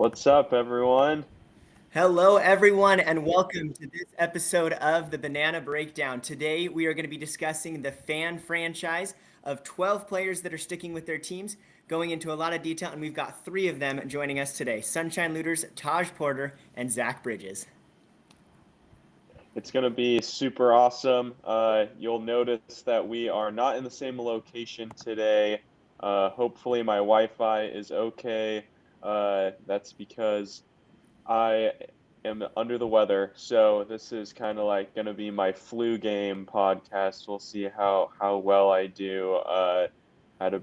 What's up, everyone? Hello, everyone, and welcome to this episode of the Banana Breakdown. Today, we are going to be discussing the fan franchise of 12 players that are sticking with their teams, going into a lot of detail, and we've got three of them joining us today: Sunshine Luders, Taj Porter, and Zach Bridges. It's going to be super awesome. You'll notice that we are not in the same location today. Hopefully, my Wi-Fi is okay. That's because I am under the weather, so this is kind of like going to be my flu game podcast. We'll see how well I do. Had a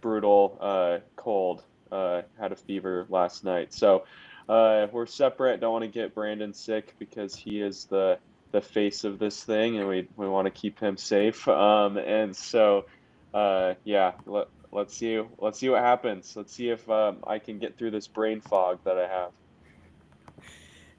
brutal cold. Had a fever last night, so we're separate. Don't want to get Brandon sick because he is the face of this thing, and we want to keep him safe. And so yeah, let's see what happens. Let's see if I can get through this brain fog that I have.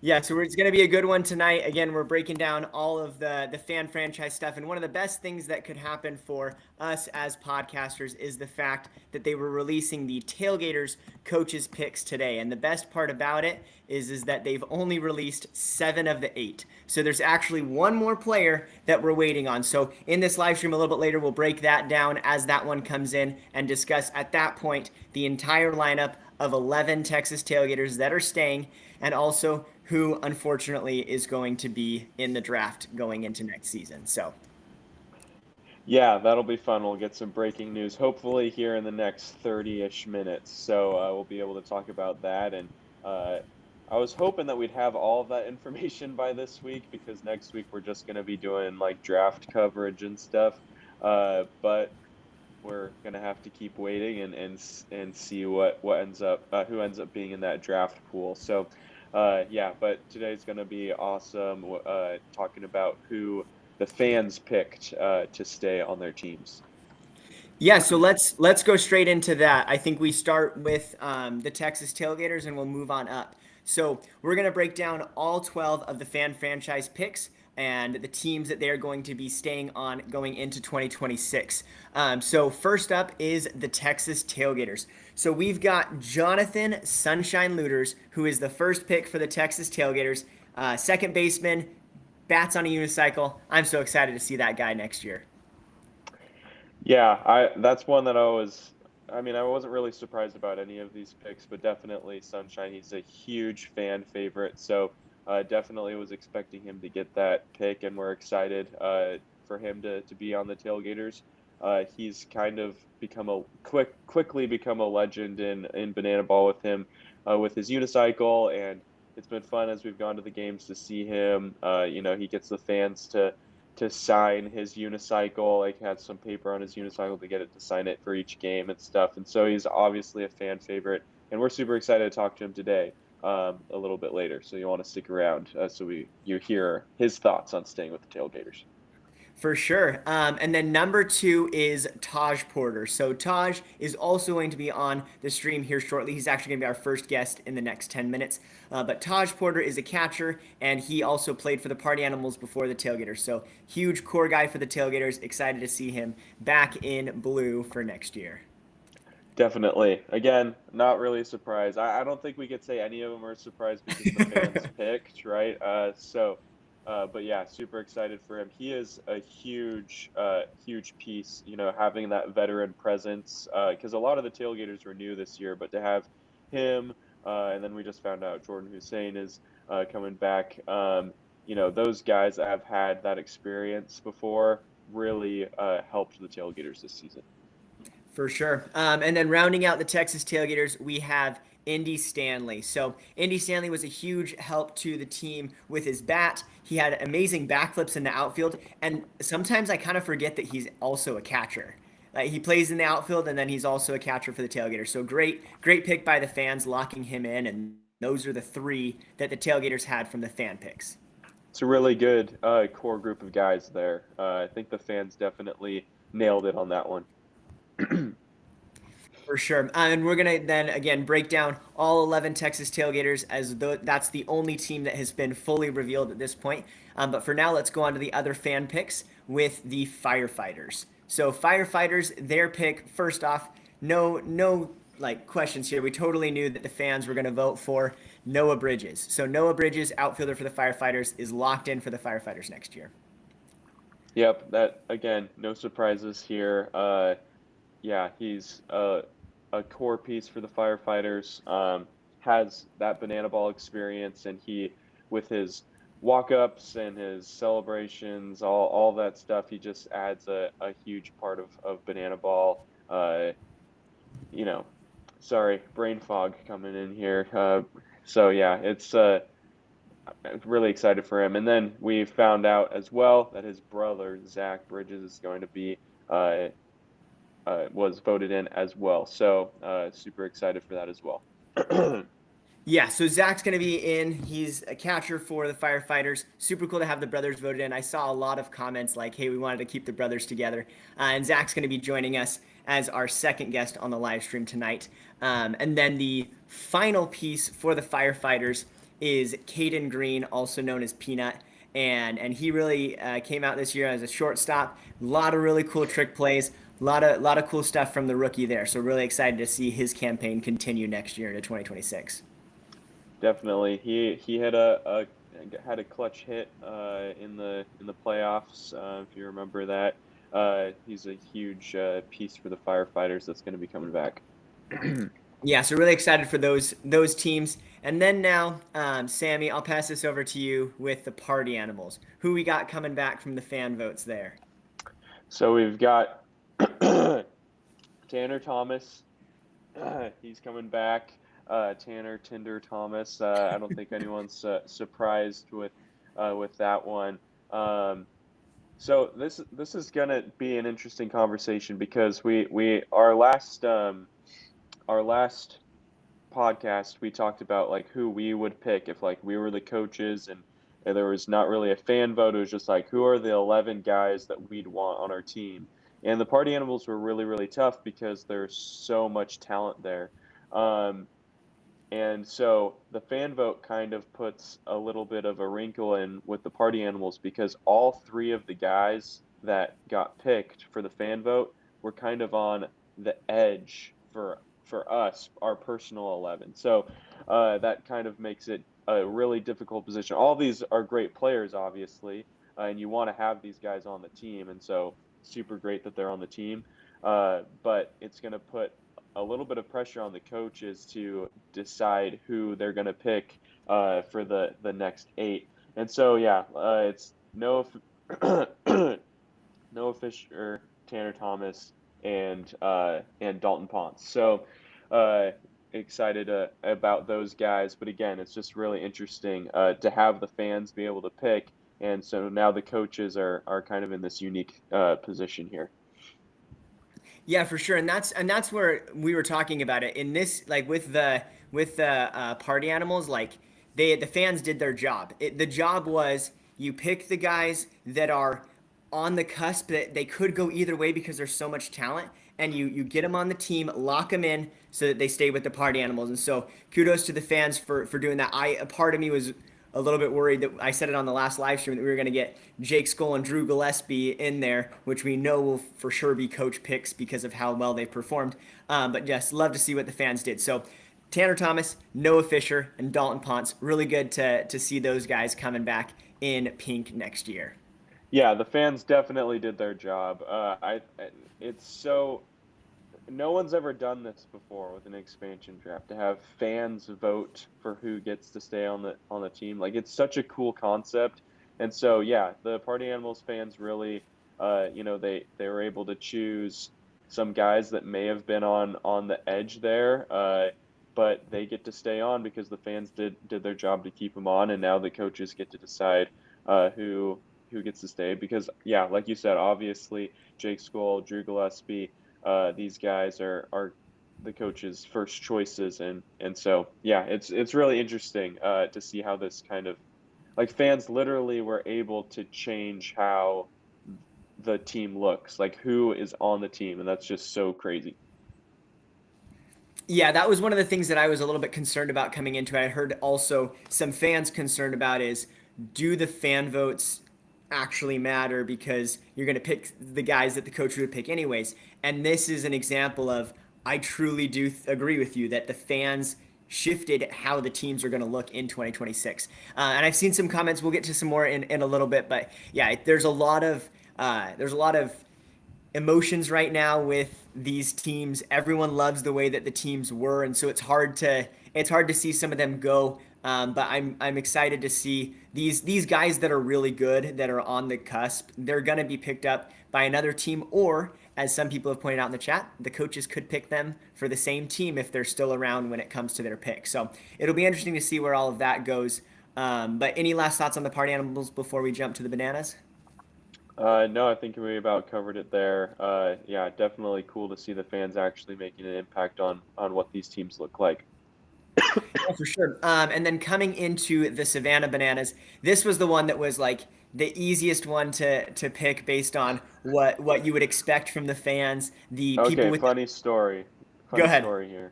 Yeah, so it's going to be a good one tonight. Again, we're breaking down all of the fan franchise stuff. And one of the best things that could happen for us as podcasters is the fact that they were releasing the Tailgaters coaches picks today. And the best part about it is that they've only released 7 of the 8. So there's actually one more player that we're waiting on. So in this live stream a little bit later, we'll break that down as that one comes in and discuss at that point the entire lineup of 11 Texas Tailgaters that are staying, and also who unfortunately is going to be in the draft going into next season. So Yeah, that'll be fun. We'll get some breaking news hopefully here in the next 30-ish minutes. So we'll be able to talk about that. And uh, I was hoping that we'd have all of that information by this week because next week we're just going to be doing like draft coverage and stuff. But we're gonna have to keep waiting and see what ends up who ends up being in that draft pool. So yeah, but today's gonna be awesome. Talking about who the fans picked to stay on their teams. yeah, so let's go straight into that. I think we start with the Texas Tailgaters and we'll move on up. So we're gonna break down all 12 of the fan franchise picks and the teams that they're going to be staying on going into 2026. So first up is the Texas Tailgaters. So we've got Jonathan Sunshine Luders, who is the first pick for the Texas Tailgaters, second baseman, bats on a unicycle. I'm so excited to see that guy next year. Yeah, I that's one that I was. I mean, I wasn't really surprised about any of these picks, but definitely Sunshine. He's a huge fan favorite, so definitely was expecting him to get that pick, and we're excited for him to be on the Tailgaters. He's kind of become a quickly become a legend in banana ball with him, with his unicycle, and it's been fun as we've gone to the games to see him. He gets the fans to sign his unicycle, like had some paper on his unicycle to get it to sign it for each game and stuff. And so he's obviously a fan favorite, and we're super excited to talk to him today, a little bit later. So you want to stick around so you hear his thoughts on staying with the Tailgaters. For sure. And then number 2 is Taj Porter. So Taj is also going to be on the stream here shortly. He's actually going to be our first guest in the next 10 minutes. But Taj Porter is a catcher, and he also played for the Party Animals before the Tailgaters. So huge core guy for the Tailgaters. Excited to see him back in blue for next year. Definitely. Again, not really surprised. I don't think we could say any of them are surprised because the fans picked, right? But yeah, super excited for him. He is a huge piece, having that veteran presence, because a lot of the tailgaters were new this year, but to have him, and then we just found out Jordan Hussein is coming back. Those guys that have had that experience before really helped the tailgaters this season. For sure. And then rounding out the Texas Tailgaters, we have Indy Stanley. So Indy Stanley was a huge help to the team with his bat. He had amazing backflips in the outfield, and sometimes I kind of forget that he's also a catcher. He plays in the outfield, and then he's also a catcher for the Tailgaters. So great pick by the fans, locking him in, and those are the 3 that the Tailgaters had from the fan picks. It's a really good core group of guys there. I think the fans definitely nailed it on that one. For sure. And we're going to then again break down all 11 Texas Tailgaters as though that's the only team that has been fully revealed at this point. But for now, let's go on to the other fan picks with the Firefighters. So Firefighters, their pick, first off, no like questions here. We totally knew that the fans were going to vote for Noah Bridges. So Noah Bridges, outfielder for the Firefighters, is locked in for the Firefighters next year. Yep, that again, no surprises here. Yeah, he's a core piece for the Firefighters. Has that banana ball experience, and he, with his walk-ups and his celebrations, all that stuff, he just adds a huge part of banana ball. You know, sorry, brain fog coming in here. So yeah, it's I'm really excited for him. And then we found out as well that his brother Zach Bridges is going to be uh, was voted in as well. So super excited for that as well. Yeah, so Zach's going to be in. He's a catcher for the Firefighters. Super cool to have the brothers voted in. I saw a lot of comments like, hey, we wanted to keep the brothers together. And Zach's going to be joining us as our second guest on the live stream tonight. And then the final piece for the Firefighters is Caden Green, also known as Peanut. And he really came out this year as a shortstop. A lot of really cool trick plays. A lot of cool stuff from the rookie there. So really excited to see his campaign continue next year into 2026. Definitely, he had a clutch hit in the playoffs. If you remember that, he's a huge piece for the Firefighters that's going to be coming back. Yeah, so really excited for those teams. And then now, Sammy, I'll pass this over to you with the party animals. Who we got coming back from the fan votes there? So we've got Tanner Thomas. He's coming back. Tanner Tinder Thomas. I don't think anyone's surprised with that one. So this is gonna be an interesting conversation because we our last podcast we talked about like who we would pick if like we were the coaches and there was not really a fan vote. It was just like who are the 11 guys that we'd want on our team. And the party animals were really tough because there's so much talent there. Um, and so the fan vote kind of puts a little bit of a wrinkle in with the party animals because all three of the guys that got picked for the fan vote were kind of on the edge for us, our personal 11. So that kind of makes it a really difficult position. All these are great players, obviously, and you want to have these guys on the team, and so super great that they're on the team. But it's going to put a little bit of pressure on the coaches to decide who they're going to pick for the next 8. And so yeah, it's Noah Noah Fisher, Tanner Thomas, and Dalton Ponce. So excited about those guys, but again, it's just really interesting to have the fans be able to pick, and so now the coaches are kind of in this unique position here. Yeah, for sure, and that's where we were talking about it in this like with the party animals. Like the fans did their job. The job was you pick the guys that are on the cusp that they could go either way because there's so much talent, and you get them on the team, lock them in so that they stay with the party animals. And so kudos to the fans for doing that. A part of me was a little bit worried that I said it on the last live stream that we were going to get Jake Skoll and Drew Gillespie in there, which we know will for sure be coach picks because of how well they've performed. But yes, love to see what the fans did. So Tanner Thomas, Noah Fisher, and Dalton Ponce, really good to see those guys coming back in pink next year. Yeah, the fans definitely did their job. It's so no one's ever done this before with an expansion draft to have fans vote for who gets to stay on the team. Like it's such a cool concept. And so yeah, the Party Animals fans really they were able to choose some guys that may have been on the edge there. But they get to stay on because the fans did their job to keep them on, and now the coaches get to decide who gets to stay. Because yeah, like you said, obviously Jake Skoll, Drew Gillespie, these guys are the coaches' first choices, and so yeah, it's really interesting to see how this kind of like fans literally were able to change how the team looks, like who is on the team, and that's just so crazy. Yeah, that was one of the things that I was a little bit concerned about coming into it. I heard also some fans concerned about is do the fan votes actually matter because you're going to pick the guys that the coach would pick anyways. And this is an example of I truly do agree with you that the fans shifted how the teams are going to look in 2026. And I've seen some comments. We'll get to some more in a little bit, but yeah, there's a lot of emotions right now with these teams. Everyone loves the way that the teams were, and so it's hard to see some of them go. But I'm excited to see these guys that are really good, that are on the cusp. They're going to be picked up by another team, or as some people have pointed out in the chat, the coaches could pick them for the same team if they're still around when it comes to their pick. So it'll be interesting to see where all of that goes. But any last thoughts on the party animals before we jump to the bananas? No, I think we about covered it there. Yeah, definitely cool to see the fans actually making an impact on what these teams look like. Yeah, for sure. And then coming into the Savannah Bananas, this was the one that was like the easiest one to pick based on what you would expect from the fans. The people Okay, with funny story. go Funny ahead. story here.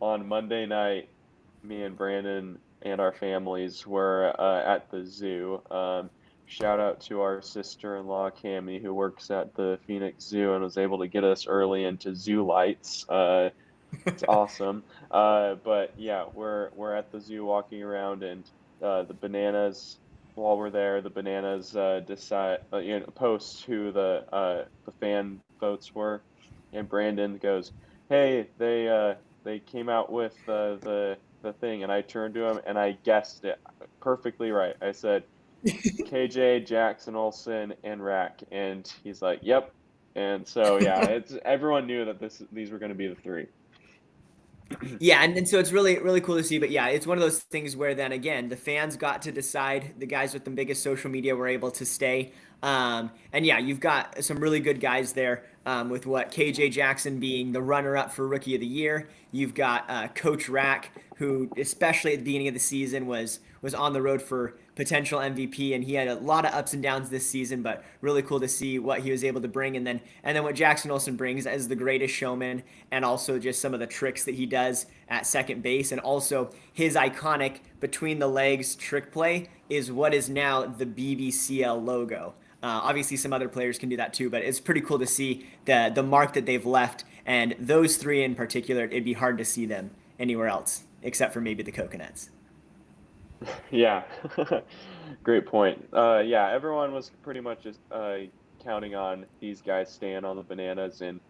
On Monday night, me and Brandon and our families were at the zoo. Shout out to our sister-in-law Cami, who works at the Phoenix Zoo and was able to get us early into zoo lights. It's awesome. But yeah, we're at the zoo walking around, and the bananas. While we're there, the bananas decide, post who the fan votes were, and Brandon goes, "Hey, they came out with the thing," and I turned to him and I guessed it perfectly right. I said KJ, Jackson Olsen, and Rack, and he's like, "Yep." And so yeah, it's everyone knew that these were going to be the three. Yeah, and so it's really cool to see. But yeah, it's one of those things where then again the fans got to decide. The guys with the biggest social media were able to stay. And yeah, you've got some really good guys there. With what KJ Jackson being the runner-up for Rookie of the Year, you've got Coach Rack, who especially at the beginning of the season was on the road for potential MVP, and he had a lot of ups and downs this season. But really cool to see what he was able to bring, and then what Jackson Olsen brings as the greatest showman, and also just some of the tricks that he does at second base, and also his iconic between the legs trick play is what is now the BBCL logo. Obviously, some other players can do that too, but it's pretty cool to see the mark that they've left. And those three in particular, it'd be hard to see them anywhere else except for maybe the Coconuts. Yeah, great point. Yeah, everyone was pretty much just counting on these guys staying on the bananas, and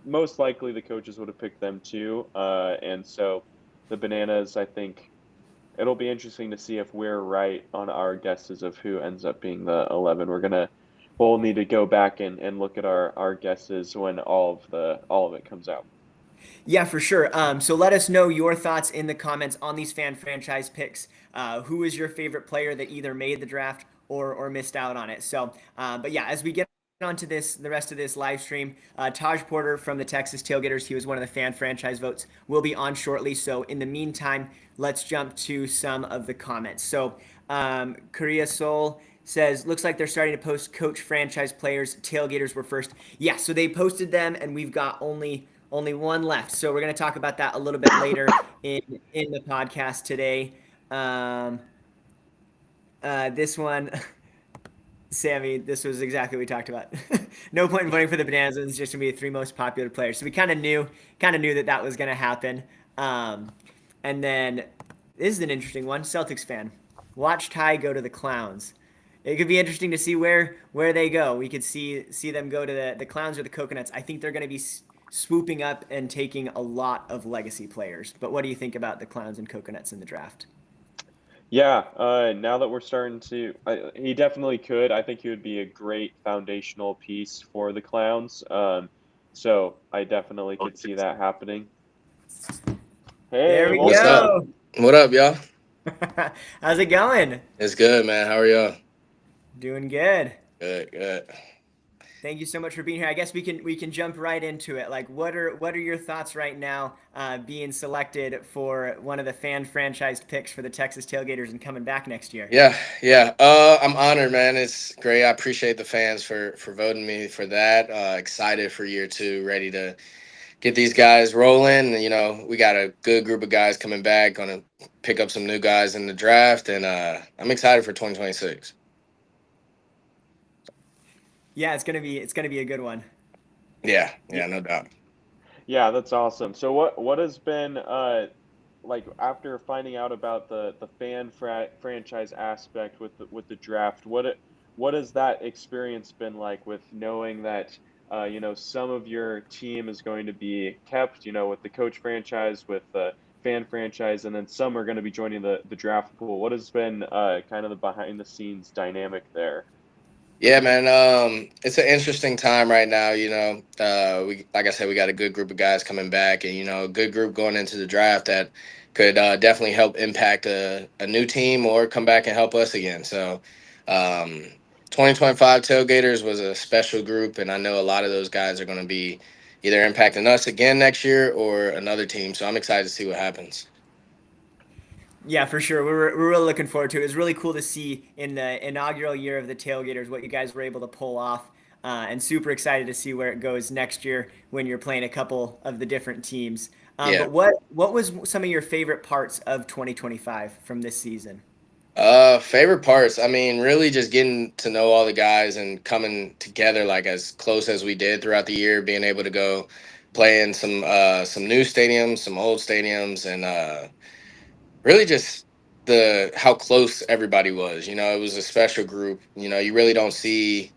most likely the coaches would have picked them too. And so the bananas, I think it'll be interesting to see if we're right on our guesses of who ends up being the 11. We'll need to go back and look at our guesses when all of it comes out. Yeah, for sure. So let us know your thoughts in the comments on these fan franchise picks. Who is your favorite player that either made the draft or missed out on it? So, but yeah, as we get onto the rest of this live stream, Taj Porter from the Texas Tailgaters, he was one of the fan franchise votes, will be on shortly. So in the meantime, let's jump to some of the comments. So Korea Soul says, looks like they're starting to post coach franchise players. Tailgaters were first. Yeah, so they posted them, and we've got only one left. So we're going to talk about that a little bit later in the podcast today. This one, Sammy, this was exactly what we talked about. No point in voting for the Bananas. It's just going to be the three most popular players. So we kind of knew that was going to happen. And then this is an interesting one. Celtics fan, watch Ty go to the Clowns. It could be interesting to see where they go. We could see them go to the Clowns or the Coconuts. I think they're going to be swooping up and taking a lot of legacy players. But what do you think about the Clowns and Coconuts in the draft? Yeah, now that we're starting to, he definitely could. I think he would be a great foundational piece for the Clowns. So I definitely could see that happening. There Hey, we What's up? go. What up, y'all? How's it going? It's good, man. How are y'all? Doing good. Good. Thank you so much for being here. I guess we can jump right into it. Like, what are your thoughts right now, being selected for one of the fan franchised picks for the Texas Tailgaters and coming back next year? Yeah. I'm honored, man. It's great. I appreciate the fans for voting me for that. Excited for year two. Ready to get these guys rolling. You know, we got a good group of guys coming back. Gonna pick up some new guys in the draft, and I'm excited for 2026. Yeah, it's gonna be a good one. Yeah, no doubt. Yeah, that's awesome. So what has been like after finding out about the franchise aspect with the draft, what has that experience been like with knowing that some of your team is going to be kept, with the coach franchise, with the fan franchise, and then some are going to be joining the draft pool. What has been kind of the behind the scenes dynamic there? Yeah, man. It's an interesting time right now. We like I said, we got a good group of guys coming back, and a good group going into the draft that could definitely help impact a new team or come back and help us again. So, 2025 Tailgaters was a special group, and I know a lot of those guys are going to be either impacting us again next year or another team. So I'm excited to see what happens. Yeah, for sure. We're really looking forward to it. It was really cool to see in the inaugural year of the Tailgaters what you guys were able to pull off, and super excited to see where it goes next year when you're playing a couple of the different teams. Yeah. But what was some of your favorite parts of 2025 from this season? Favorite parts. I mean, really just getting to know all the guys and coming together like as close as we did throughout the year, being able to go play in some new stadiums, some old stadiums, and really just the how close everybody was. It was a special group. You really don't see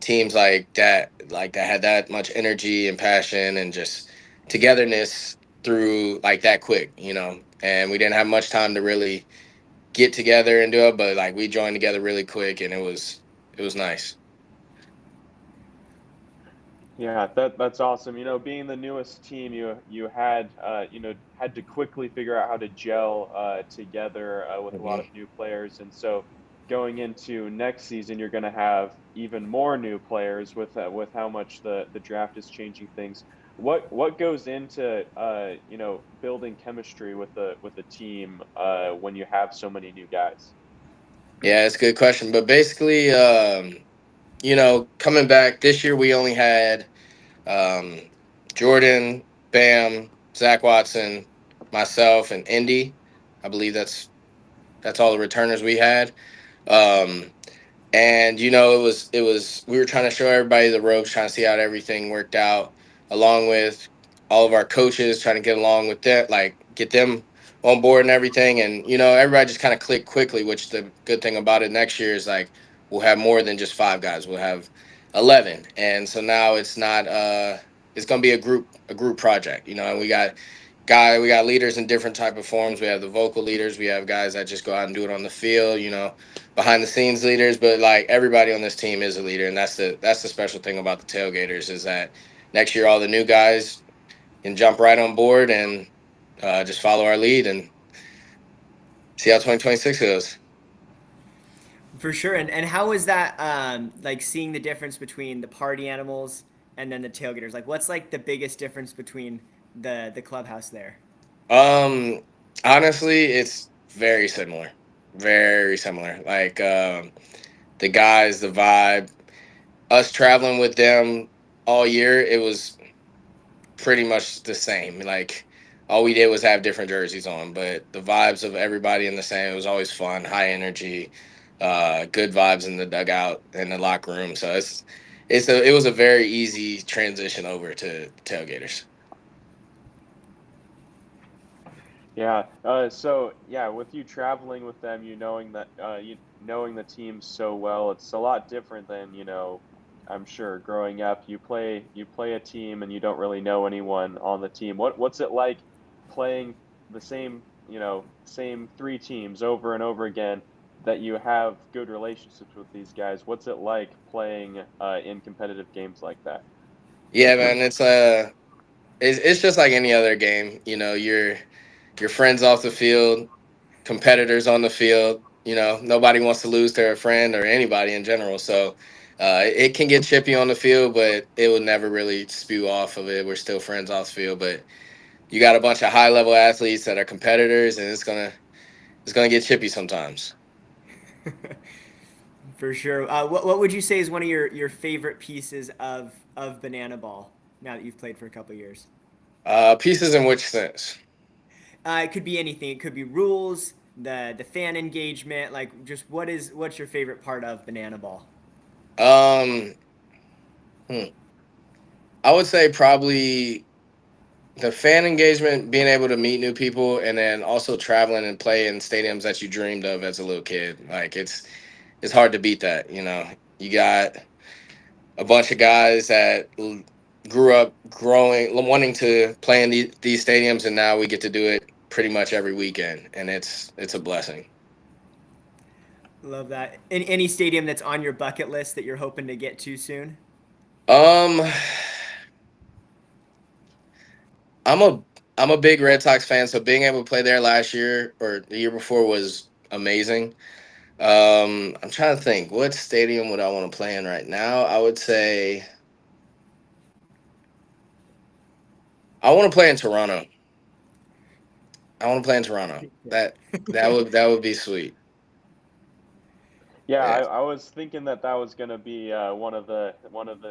teams like that had that much energy and passion and just togetherness through like that quick. And we didn't have much time to really get together and do it, but like we joined together really quick, and it was nice. Yeah, that's awesome. Being the newest team, you had had to quickly figure out how to gel together with a lot Hmm. of new players, and so going into next season, you're going to have even more new players with how much the draft is changing things. What goes into building chemistry with the team when you have so many new guys? Yeah, it's a good question, but basically, coming back this year, we only had um, Jordan, Bam, Zach Watson, myself, and Indy. I believe that's all the returners we had. Um, And it was we were trying to show everybody the ropes, trying to see how everything worked out, along with all of our coaches trying to get along with that, like get them on board and everything. And everybody just kind of clicked quickly. Which the good thing about it next year is like we'll have more than just 5 guys. We'll have 11, and so now it's not it's gonna be a group project. And we got leaders in different type of forms. We have the vocal leaders. We have guys that just go out and do it on the field. Behind the scenes leaders, but like everybody on this team is a leader, and that's the special thing about the tailgaters is that next year all the new guys can jump right on board and just follow our lead and see how 2026 goes. For sure. And how was that like seeing the difference between the party animals and then the tailgaters? Like what's like the biggest difference between the clubhouse there? Um, Honestly, it's very similar. Like the guys, the vibe, us traveling with them all year, it was pretty much the same. Like all we did was have different jerseys on, but the vibes of everybody in the same. It was always fun, high energy, good vibes in the dugout and the locker room. So it was a very easy transition over to tailgaters. Yeah. So yeah, with you traveling with them, knowing that knowing the team so well, it's a lot different than I'm sure growing up. You play a team and you don't really know anyone on the team. What's it like playing the same three teams over and over again that you have good relationships with these guys? What's it like playing in competitive games like that? Yeah, man, it's just like any other game. Your friends off the field, competitors on the field. Nobody wants to lose to a friend or anybody in general. So it can get chippy on the field, but it will never really spew off of it. We're still friends off the field, but you got a bunch of high level athletes that are competitors, and it's gonna get chippy sometimes. For sure. What would you say is one of your favorite pieces of Banana Ball now that you've played for a couple years? Pieces in which sense? It could be anything. It could be rules, the fan engagement. Like, just what's your favorite part of Banana Ball? Um, hmm. I would say probably the fan engagement, being able to meet new people, and then also traveling and play in stadiums that you dreamed of as a little kid. Like it's hard to beat that. You know, you got a bunch of guys that grew up wanting to play in these stadiums, and now we get to do it pretty much every weekend, and it's a blessing. Love that. Any stadium that's on your bucket list that you're hoping to get to soon? Um, I'm a I'm a big Red Sox fan, so being able to play there last year or the year before was amazing. I'm trying to think, what stadium would I want to play in right now? I would say I want to play in Toronto. I want to play in Toronto. That would be sweet. Yeah, Yeah. I was thinking that was going to be one of the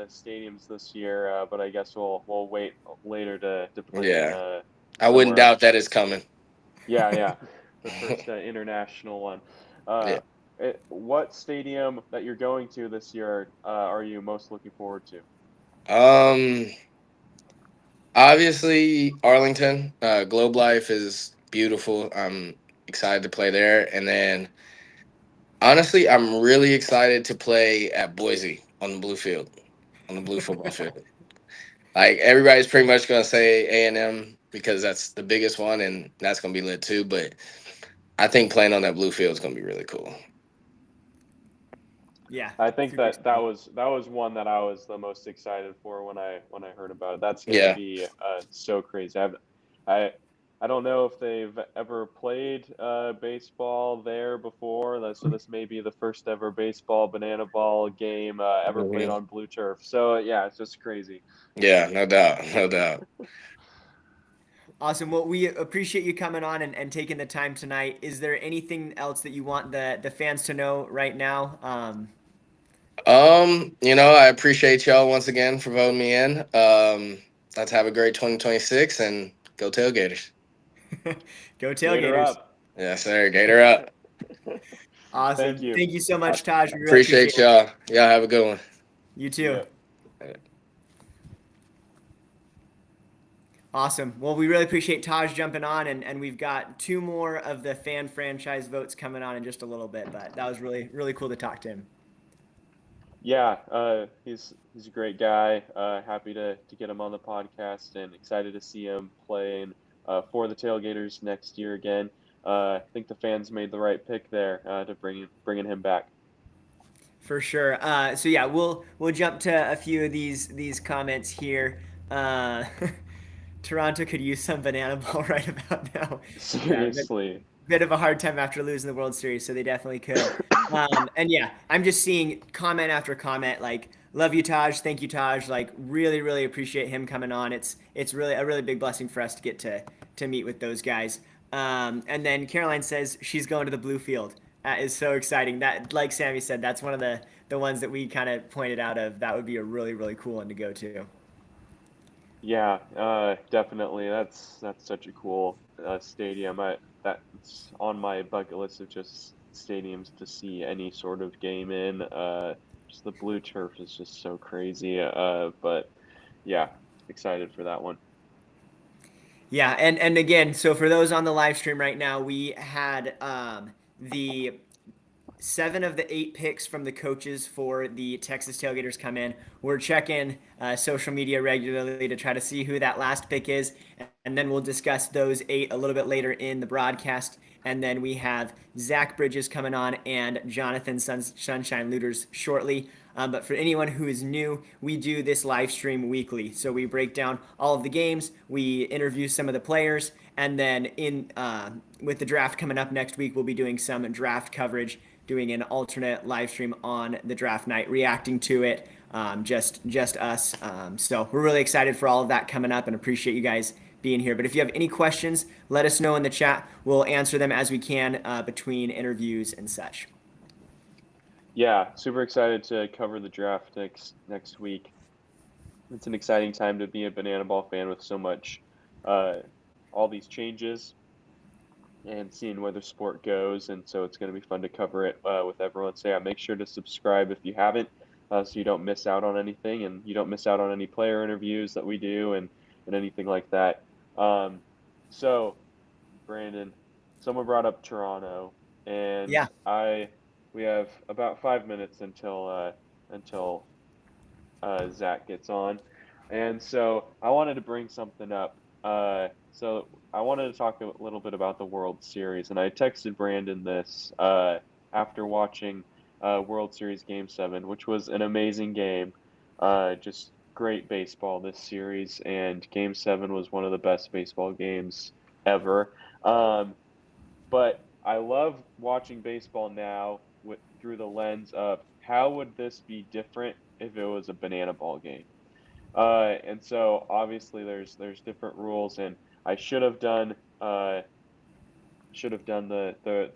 stadiums this year, but I guess we'll wait later to put in Yeah. I wouldn't somewhere doubt else. that it's coming. Yeah, yeah, the first international one. Yeah. Uh, what stadium that you're going to this year are you most looking forward to? Um, Obviously Arlington, Globe Life is beautiful. I'm excited to play there. And then honestly, I'm really excited to play at Boise on the blue field, on the blue football field. Like everybody's pretty much gonna say A&M because that's the biggest one and that's gonna be lit too. But I think playing on that blue field is gonna be really cool. Yeah, I think super that exciting. was one that I was the most excited for when I heard about it. That's going to Yeah. be so crazy. I I don't know if they've ever played baseball there before. So this may be the first ever baseball banana ball game ever played Hmm. on blue turf. So yeah, it's just crazy. Yeah, no doubt. No doubt. Awesome. Well, we appreciate you coming on and taking the time tonight. Is there anything else that you want the fans to know right now? I appreciate y'all once again for voting me in. Let's have a great 2026 and go Tailgaters. Go Gator Tailgaters. up. Yes, sir. Gator up. Thank Awesome. you. Thank you so I much, Taj. We really appreciate appreciate it. y'all. Y'all have a good one. You See too. ya. Awesome. Well, we really appreciate Taj jumping on, and we've got two more of the fan franchise votes coming on in just a little bit, but that was really, really cool to talk to him. Yeah, he's a great guy. Happy to get him on the podcast and excited to see him playing for the Tailgaters next year again. I think the fans made the right pick there to bringing him back. For sure. So yeah, we'll jump to a few of these comments here. Uh, Toronto could use some banana ball right about now. Yeah, Seriously. bit of a hard time after losing the World Series, so they definitely could. And yeah, I'm just seeing comment after comment like, "Love you, Taj. Thank you, Taj. Like, really, really appreciate him coming on. It's really a really big blessing for us to get to meet with those guys." And then Caroline says she's going to the blue field. That is so exciting. That, like Sammy said, that's one of the ones that we kind of pointed out of. That would be a really, really cool one to go to. Yeah, definitely. That's such a cool stadium. That's on my bucket list of just stadiums to see any sort of game in. Just the blue turf is just so crazy. But yeah, excited for that one. Yeah, and again, so for those on the live stream right now, we had the 7 of the 8 picks from the coaches for the Texas Tailgaters come in. We're checking social media regularly to try to see who that last pick is, and then we'll discuss those 8 a little bit later in the broadcast. And then we have Zach Bridges coming on and Jonathan Sunshine Luders shortly. But for anyone who is new, we do this live stream weekly. So we break down all of the games, we interview some of the players, and then with the draft coming up next week, we'll be doing some draft coverage, doing an alternate live stream on the draft night, reacting to it, just us. So we're really excited for all of that coming up, and appreciate you guys being here. But if you have any questions, let us know in the chat. We'll answer them as we can between interviews and such. Yeah, super excited to cover the draft next week. It's an exciting time to be a Banana Ball fan with so much, all these changes and seeing where the sport goes. And so it's going to be fun to cover it with everyone. So yeah, make sure to subscribe if you haven't, so you don't miss out on anything and you don't miss out on any player interviews that we do and anything like that. Um, so Brandon, someone brought up Toronto, and Yeah. we have about 5 minutes until Zach gets on, and so I wanted to bring something up. So I wanted to talk a little bit about the World Series, and I texted Brandon this after watching World Series Game 7, which was an amazing game. Just great baseball this series, and Game 7 was one of the best baseball games ever. Um, but I love watching baseball now through the lens of how would this be different if it was a banana ball game. And so obviously there's different rules, and I should have done the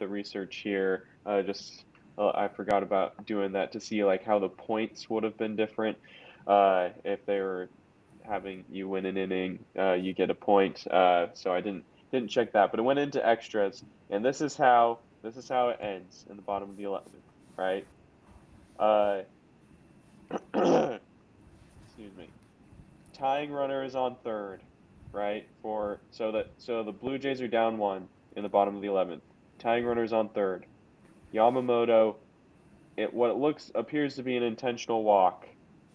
research here. Just I forgot about doing that to see like how the points would have been different. If they were having you win an inning, you get a point. So I didn't check that, but it went into extras, and this is how it ends in the bottom of the 11th, right? Uh, excuse me. Tying runner is on third, right? So the Blue Jays are down one in the bottom of the 11th. Tying runner is on third. Yamamoto, what it looks appears to be an intentional walk,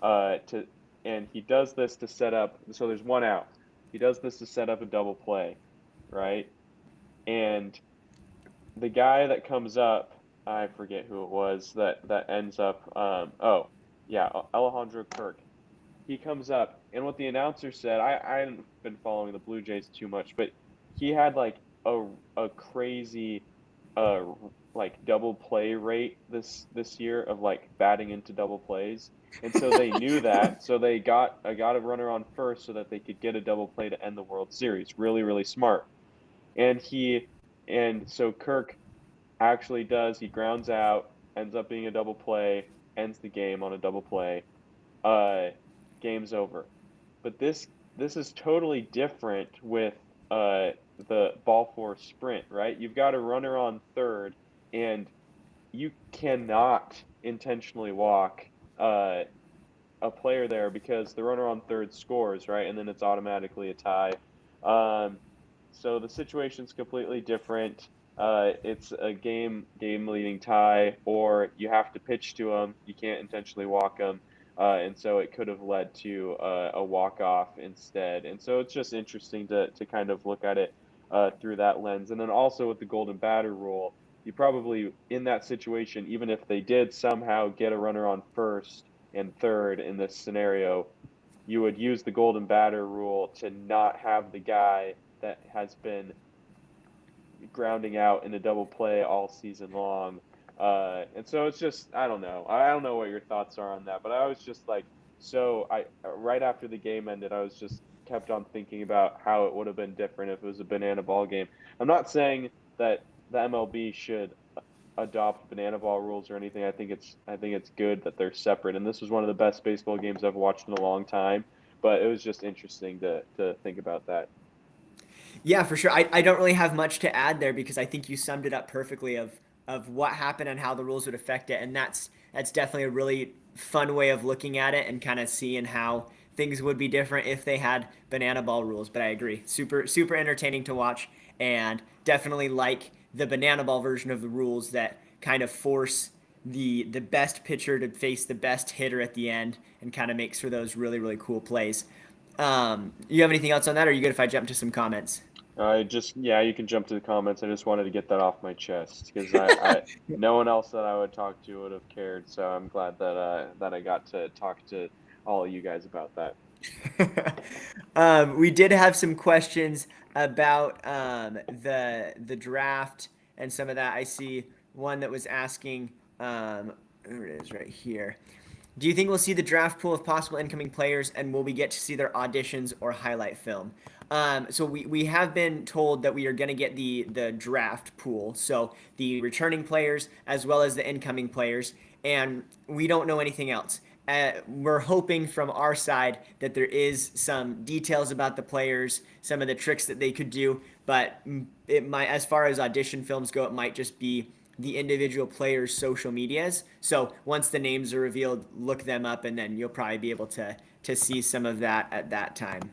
to and he does this to set up. So there's one out. He does this to set up a double play, right? And the guy that comes up, I forget who it was that ends up. Oh, yeah, Alejandro Kirk. He comes up, and what the announcer said, I hadn't been following the Blue Jays too much, but he had like a crazy uh like double play rate this year of like batting into double plays. And so they knew that, so they got a runner on first so that they could get a double play to end the World Series. Really, really smart. And so Kirk actually does, he grounds out, ends up being a double play, ends the game on a double play. Uh Game's over. But this is totally different with uh, the ball four sprint, right? You've got a runner on third, and you cannot intentionally walk uh, a player there because the runner on third scores, right? And then it's automatically a tie. Um, so the situation's completely different. It's a game leading tie, or you have to pitch to them. You can't intentionally walk them, and so it could have led to a walk off instead. And so it's just interesting to kind of look at it through that lens. And then also with the golden batter rule, you probably in that situation, even if they did somehow get a runner on first and third in this scenario, you would use the golden batter rule to not have the guy that has been grounding out in a double play all season long. And so it's just I don't know. I don't know what your thoughts are on that, but I was just like so I right after the game ended, I was just kept on thinking about how it would have been different if it was a banana ball game. I'm not saying that the MLB should adopt banana ball rules or anything. I think it's good that they're separate. And this was one of the best baseball games I've watched in a long time. But it was just interesting to think about that. Yeah, for sure. I don't really have much to add there because I think you summed it up perfectly of what happened and how the rules would affect it. And that's definitely a really fun way of looking at it and kind of seeing how things would be different if they had banana ball rules. But I agree. Super entertaining to watch and definitely like the banana ball version of the rules that kind of force the best pitcher to face the best hitter at the end and kind of makes for those really cool plays. You have anything else on that, or are you good if I jump to some comments? Yeah, you can jump to the comments. I just wanted to get that off my chest because I no one else that I would talk to would have cared. So I'm glad that I got to talk to all of you guys about that. We did have some questions about the draft and some of that. I see one that was asking, here it is right here. Do you think we'll see the draft pool of possible incoming players, and will we get to see their auditions or highlight film? So we have been told that we are going to get the draft pool, so the returning players as well as the incoming players, and we don't know anything else. We're hoping from our side that there is some details about the players, some of the tricks that they could do, but it might, as far as audition films go, it might just be the individual players' social medias. So once the names are revealed, look them up, and then you'll probably be able to see some of that at that time.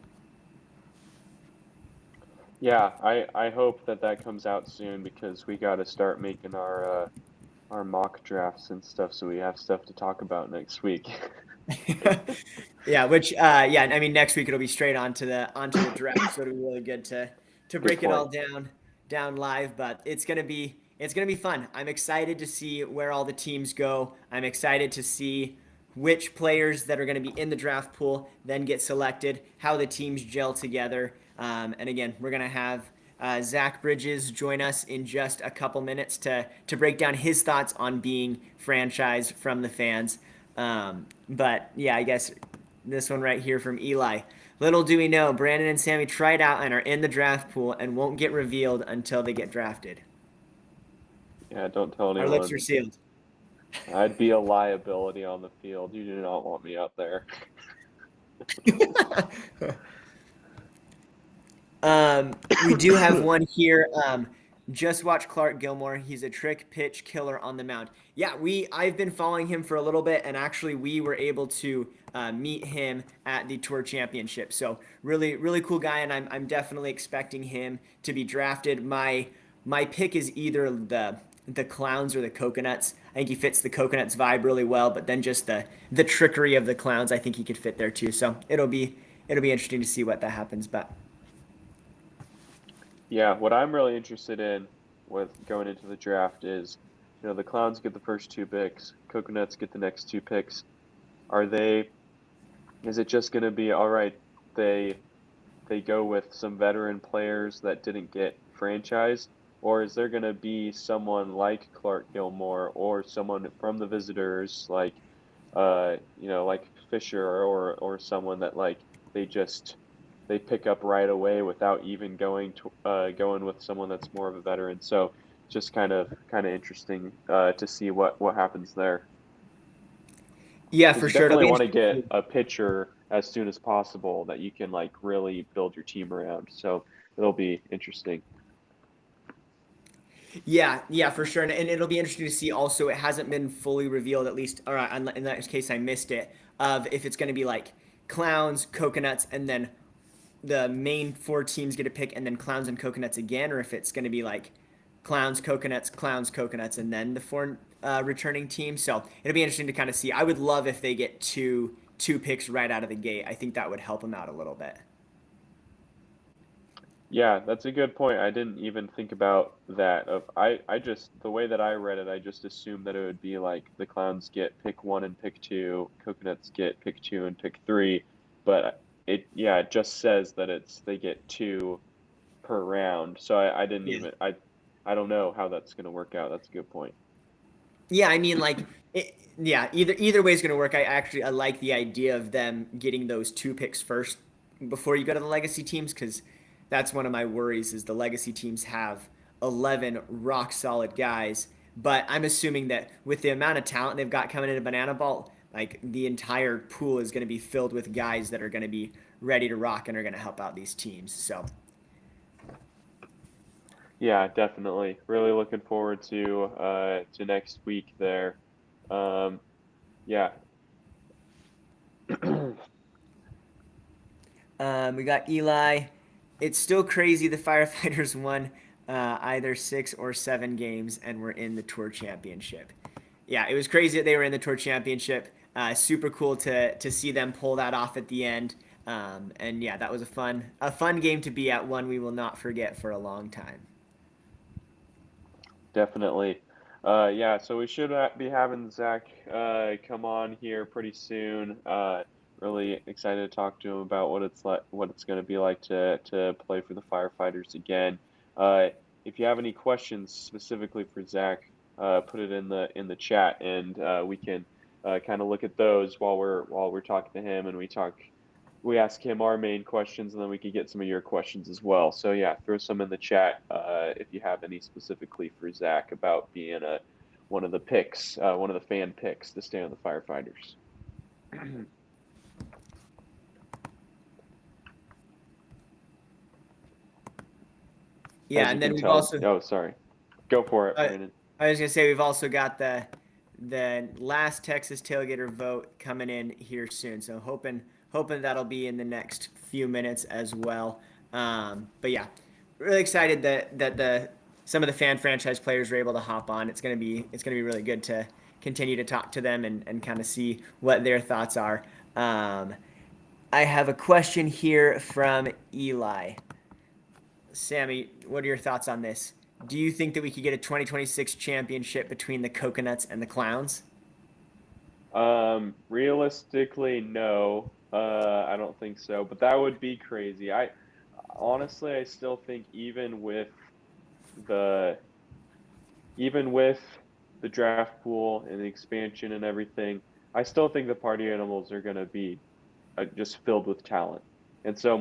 Yeah, I hope that comes out soon because we got to start making our mock drafts and stuff so we have stuff to talk about next week. Yeah, which yeah, I mean next week it'll be straight onto the draft, so it'll be really good to Good break it all point. down live, but it's gonna be fun. I'm excited to see where all the teams go. I'm excited to see which players that are going to be in the draft pool then get selected, how the teams gel together. And again, we're going to have Zach Bridges join us in just a couple minutes to break down his thoughts on being franchised from the fans. But yeah, I guess this one right here from Eli. Little do we know, Brandon and Sammy tried out and are in the draft pool and won't get revealed until they get drafted. Yeah, don't tell Our lips are anyone. sealed. I'd be a liability on the field. You do not want me out there. We do have one here. Just watch Clark Gilmore. He's a trick pitch killer on the mound. Yeah, I've been following him for a little bit, and actually we were able to meet him at the Tour Championship. So really, really cool guy, and I'm definitely expecting him to be drafted. My pick is either the clowns or the coconuts. I think he fits the coconuts vibe really well, but then just the trickery of the clowns, I think he could fit there too. So it'll be interesting to see what that happens, but. Yeah, what I'm really interested in with going into the draft is, the Clowns get the first two picks, Coconuts get the next two picks. Are they, is it just going to be, all right, they go with some veteran players that didn't get franchised, or is there going to be someone like Clark Gilmore or someone from the Visitors like Fisher or someone that like they just they pick up right away without even going with someone that's more of a veteran. So just kind of interesting to see what happens there. Yeah, Because for you sure. It'll definitely be want to interesting. get a pitcher as soon as possible that you can like really build your team around. So it'll be interesting. Yeah, for sure. And it'll be interesting to see also, it hasn't been fully revealed, at least, all right, in that case, I missed it, of if it's going to be like clowns, coconuts, and then the main four teams get a pick, and then clowns and coconuts again, or if it's going to be like clowns, coconuts, and then the four returning teams. So it'll be interesting to kind of see. I would love if they get two picks right out of the gate. I think that would help them out a little bit. Yeah, that's a good point. I didn't even think about that. I just the way that I read it, I just assumed that it would be like the clowns get pick one and pick two, coconuts get pick two and pick three, but it just says that they get two per round. So I didn't Yeah. even I don't know how that's gonna work out. That's a good point. Yeah, I mean, like, yeah, either way is going to work. I like the idea of them getting those two picks first before you go to the legacy teams, because that's one of my worries is the legacy teams have 11 rock solid guys, but I'm assuming that with the amount of talent they've got coming into Banana Ball, like the entire pool is going to be filled with guys that are going to be ready to rock and are going to help out these teams. So Yeah, definitely. Really looking forward to next week there. Yeah. We got Eli. It's still crazy the firefighters won either 6 or 7 games and were in the Tour Championship. Yeah, it was crazy that they were in the Tour Championship. Super cool to see them pull that off at the end. And yeah, that was a fun game to be at. One we will not forget for a long time. Definitely. Yeah, so we should be having Zach come on here pretty soon. Really excited to talk to him about what it's going to be like to play for the firefighters again. Uh, if you have any questions specifically for Zach, put it in the chat, and we can kind of look at those while we're talking to him, and we ask him our main questions, and then we can get some of your questions as well. So yeah, throw some in the chat if you have any specifically for Zach about being one of the picks, one of the fan picks to stay on the firefighters. Yeah, As you and then can we've tell, also oh sorry, go for it, uh, Brandon. I was gonna say we've also got the last Texas tailgater vote coming in here soon. So hoping that'll be in the next few minutes as well. But yeah, really excited that some of the fan franchise players were able to hop on. It's gonna be really good to continue to talk to them and kind of see what their thoughts are. I have a question here from Eli. Sammy, what are your thoughts on this? Do you think that we could get a 2026 championship between the Coconuts and the Clowns? Realistically, no. I don't think so, but that would be crazy. I honestly, I still think the even with the draft pool and the expansion and everything, I still think the party animals are going to be just filled with talent. And so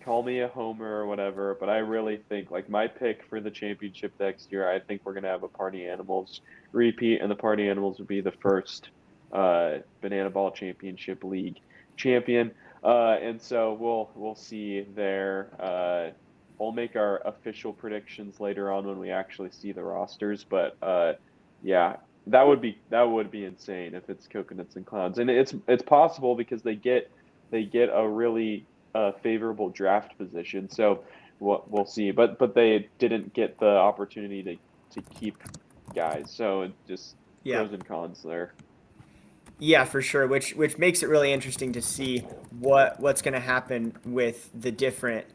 call me a homer or whatever, but I really think like my pick for the championship next year, I think we're going to have a party animals repeat, and the party animals would be the first Banana Ball Championship League champion. And so we'll see there. We'll make our official predictions later on when we actually see the rosters. But yeah, that would be insane if it's Coconuts and Clowns, and it's possible because they get a really favorable draft position. So we'll see. But they didn't get the opportunity to keep guys. So it just Yeah. pros and cons there. Yeah, for sure. Which makes it really interesting to see what's going to happen with the different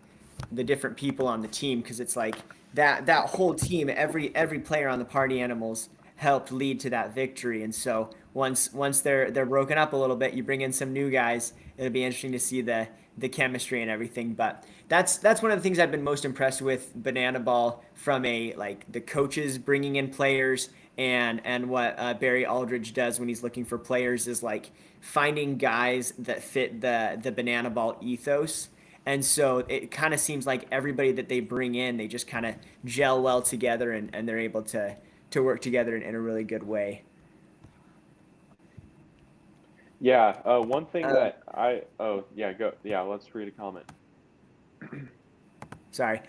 people on the team, because it's like that whole team, every player on the party animals helped lead to that victory. And so once they're broken up a little bit, you bring in some new guys. It'll be interesting to see the chemistry and everything. But that's one of the things I've been most impressed with Banana Ball, from a like the coaches bringing in players, and what Barry Aldridge does when he's looking for players is like finding guys that fit the Banana Ball ethos. And so it kind of seems like everybody that they bring in, they just kind of gel well together, and they're able to work together in a really good way. Yeah, one thing that go. Yeah, let's read a comment. Sorry.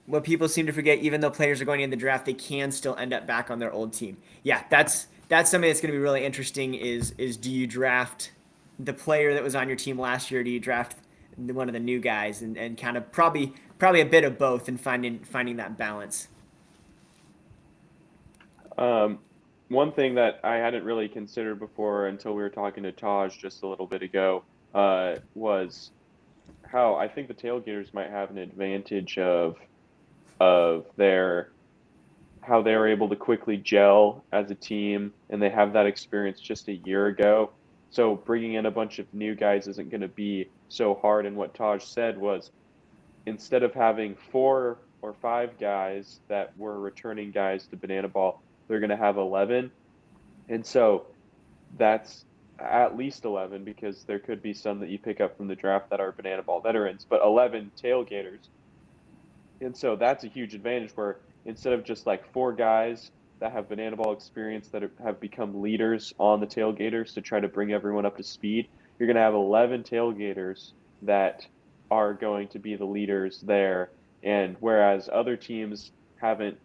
What people seem to forget, even though players are going in the draft, they can still end up back on their old team. Yeah, that's something that's going to be really interesting. Is do you draft the player that was on your team last year? Do you draft one of the new guys, and kind of probably a bit of both, and finding that balance? Um, One thing that I hadn't really considered before until we were talking to Taj just a little bit ago was how I think the tailgaters might have an advantage of their how they were able to quickly gel as a team, and they have that experience just a year ago. So bringing in a bunch of new guys isn't going to be so hard. And what Taj said was, instead of having 4 or 5 guys that were returning guys to Banana Ball, they're going to have 11. And so that's at least 11, because there could be some that you pick up from the draft that are Banana Ball veterans, but 11 tailgaters. And so that's a huge advantage, where instead of just like 4 guys that have Banana Ball experience that have become leaders on the tailgaters to try to bring everyone up to speed, you're going to have 11 tailgaters that are going to be the leaders there. And whereas other teams haven't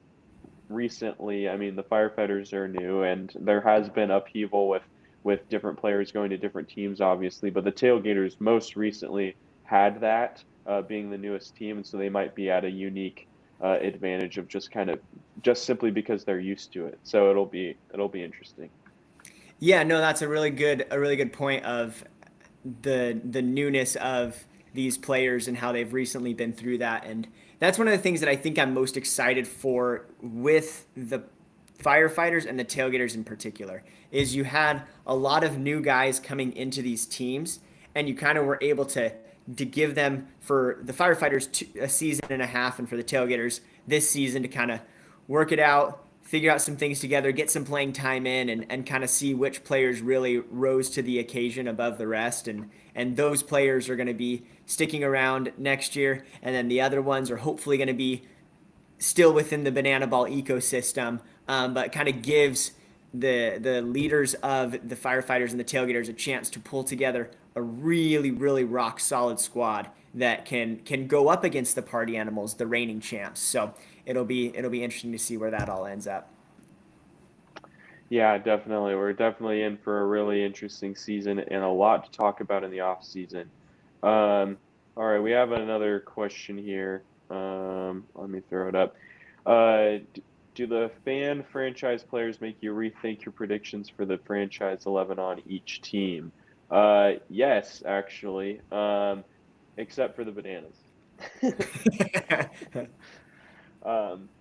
recently, I mean, the firefighters are new, and there has been upheaval with different players going to different teams, obviously, but the tailgaters most recently had that being the newest team, and so they might be at a unique advantage of just simply because they're used to it. So it'll be interesting. Yeah, no, that's a really good point of the newness of these players and how they've recently been through that. And that's one of the things that I think I'm most excited for with the firefighters and the tailgaters in particular, is you had a lot of new guys coming into these teams, and you kind of were able to give them, for the firefighters, a season and a half, and for the tailgaters this season, to kind of work it out, figure out some things together, get some playing time in, and kind of see which players really rose to the occasion above the rest. And those players are going to be sticking around next year, and then the other ones are hopefully going to be still within the Banana Ball ecosystem, but kind of gives the leaders of the firefighters and the tailgaters a chance to pull together a really rock solid squad that can go up against the party animals, the reigning champs. So it'll be interesting to see where that all ends up. Yeah, definitely. We're definitely in for a really interesting season and a lot to talk about in the off season. Um, All right, we have another question here. Let me throw it up. Do the fan franchise players make you rethink your predictions for the franchise 11 on each team? Yes, actually. Except for the bananas.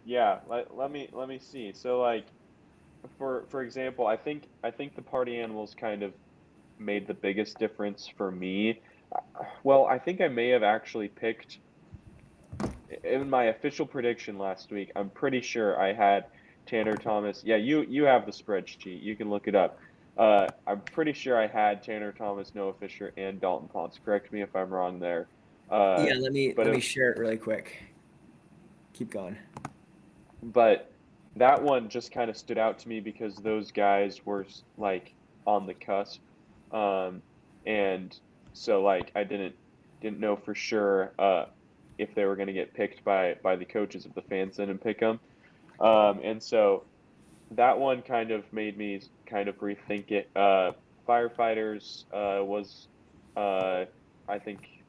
Yeah, let me see. So like for example, I think the party animals kind of made the biggest difference for me. Well, I think I may have actually picked in my official prediction last week. I'm pretty sure I had Tanner Thomas. Yeah, you have the spreadsheet. You can look it up. I'm pretty sure I had Tanner Thomas, Noah Fisher, and Dalton Ponce. Correct me if I'm wrong there. Uh, Yeah, but let me if share it really quick. Keep going. but that one just kind of stood out to me because those guys were like on the cusp, um, and so like I didn't know for sure if they were going to get picked by the coaches if the fans didn't pick them, and so that one kind of made me kind of rethink it. Firefighters was I think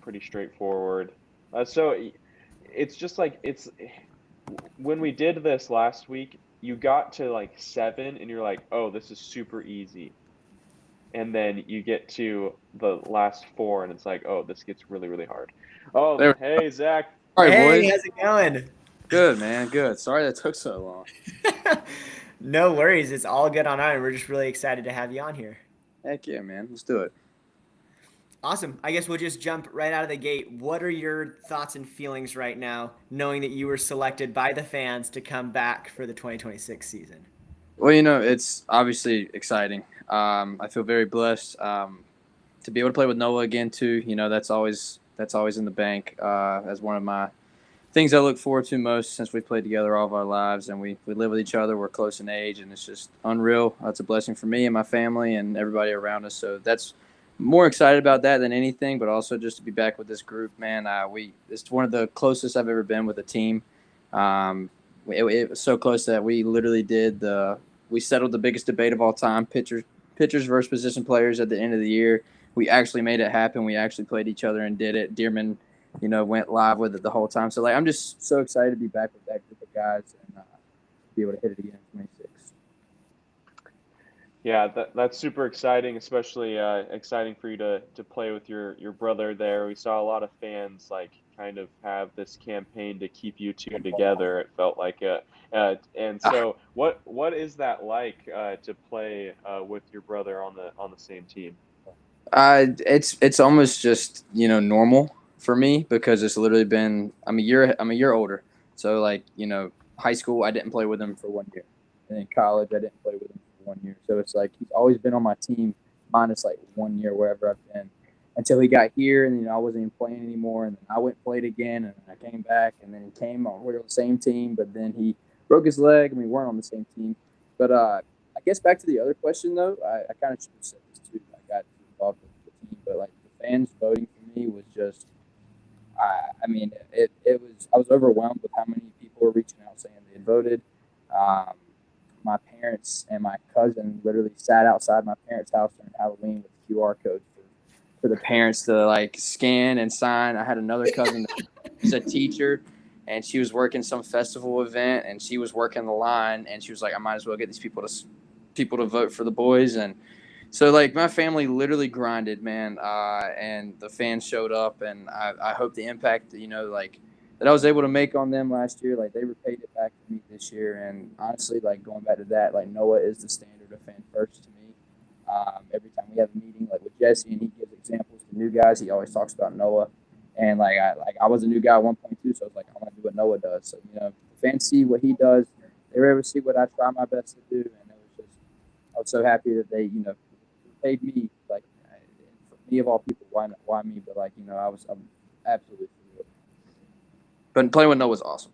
pretty straightforward. So it's just like it's when we did this last week, you got to like 7 and you're like, "Oh, this is super easy." And then you get to the last 4 and it's like, "Oh, this gets really, really hard." Oh, There. hey, Zach. All right, Hey, boys. how's it going? Good, man. Good. Sorry that took so long. No worries. It's all good on our end. We're just really excited to have you on here. Heck yeah, man. Let's do it. Awesome. I guess we'll just jump right out of the gate. What are your thoughts and feelings right now, knowing that you were selected by the fans to come back for the 2026 season? Well, it's obviously exciting. I feel very blessed to be able to play with Noah again too. That's always in the bank as one of my things I look forward to most since we've played together all of our lives and we live with each other. We're close in age and it's just unreal. It's a blessing for me and my family and everybody around us. So that's more excited about that than anything, but also just to be back with this group, man. It's one of the closest I've ever been with a team. It was so close that we literally we settled the biggest debate of all time, pitchers versus position players at the end of the year. We actually made it happen. We actually played each other and did it. Dearman, went live with it the whole time. So like, I'm just so excited to be back with that group of guys and be able to hit it again in 26. Yeah, that's super exciting, especially exciting for you to play with your brother there. We saw a lot of fans like kind of have this campaign to keep you two together. It felt like and so what is that like to play with your brother on the same team? It's almost just normal for me because it's literally been I'm a year older, so like high school I didn't play with him for 1 year, and in college I didn't play with him for 1 year. So it's like he's always been on my team minus like 1 year wherever I've been until he got here, and I wasn't even playing anymore, and then I went and played again, and then I came back, and then he came on. We were on the same team, but then he broke his leg, and we weren't on the same team. But I guess back to the other question though, I kind of should have said this too. I got involved with the team, but like the fans voting for me was just, I mean, it was, I was overwhelmed with how many people were reaching out saying they had voted. Um, my parents and my cousin literally sat outside my parents' house during Halloween with QR codes for the parents to like scan and sign. I had another cousin who's a teacher, and she was working some festival event, and she was working the line, and she was like, I might as well get these people to vote for the boys. And so like my family literally grinded, man, and the fans showed up, and I hope the impact like that I was able to make on them last year, like they repaid it back to me this year. And honestly, like going back to that, like Noah is the standard of fan first to me. Every time we have a meeting, like with Jesse, and he gives examples to new guys, he always talks about Noah. And I was a new guy at 1.2, so I was like, I want to do what Noah does. So the fans see what he does, they were able to see what I try my best to do, and it was just I was so happy that they paid me, like for me of all people, why me? But like I'm absolutely thrilled. But playing with Noah was awesome.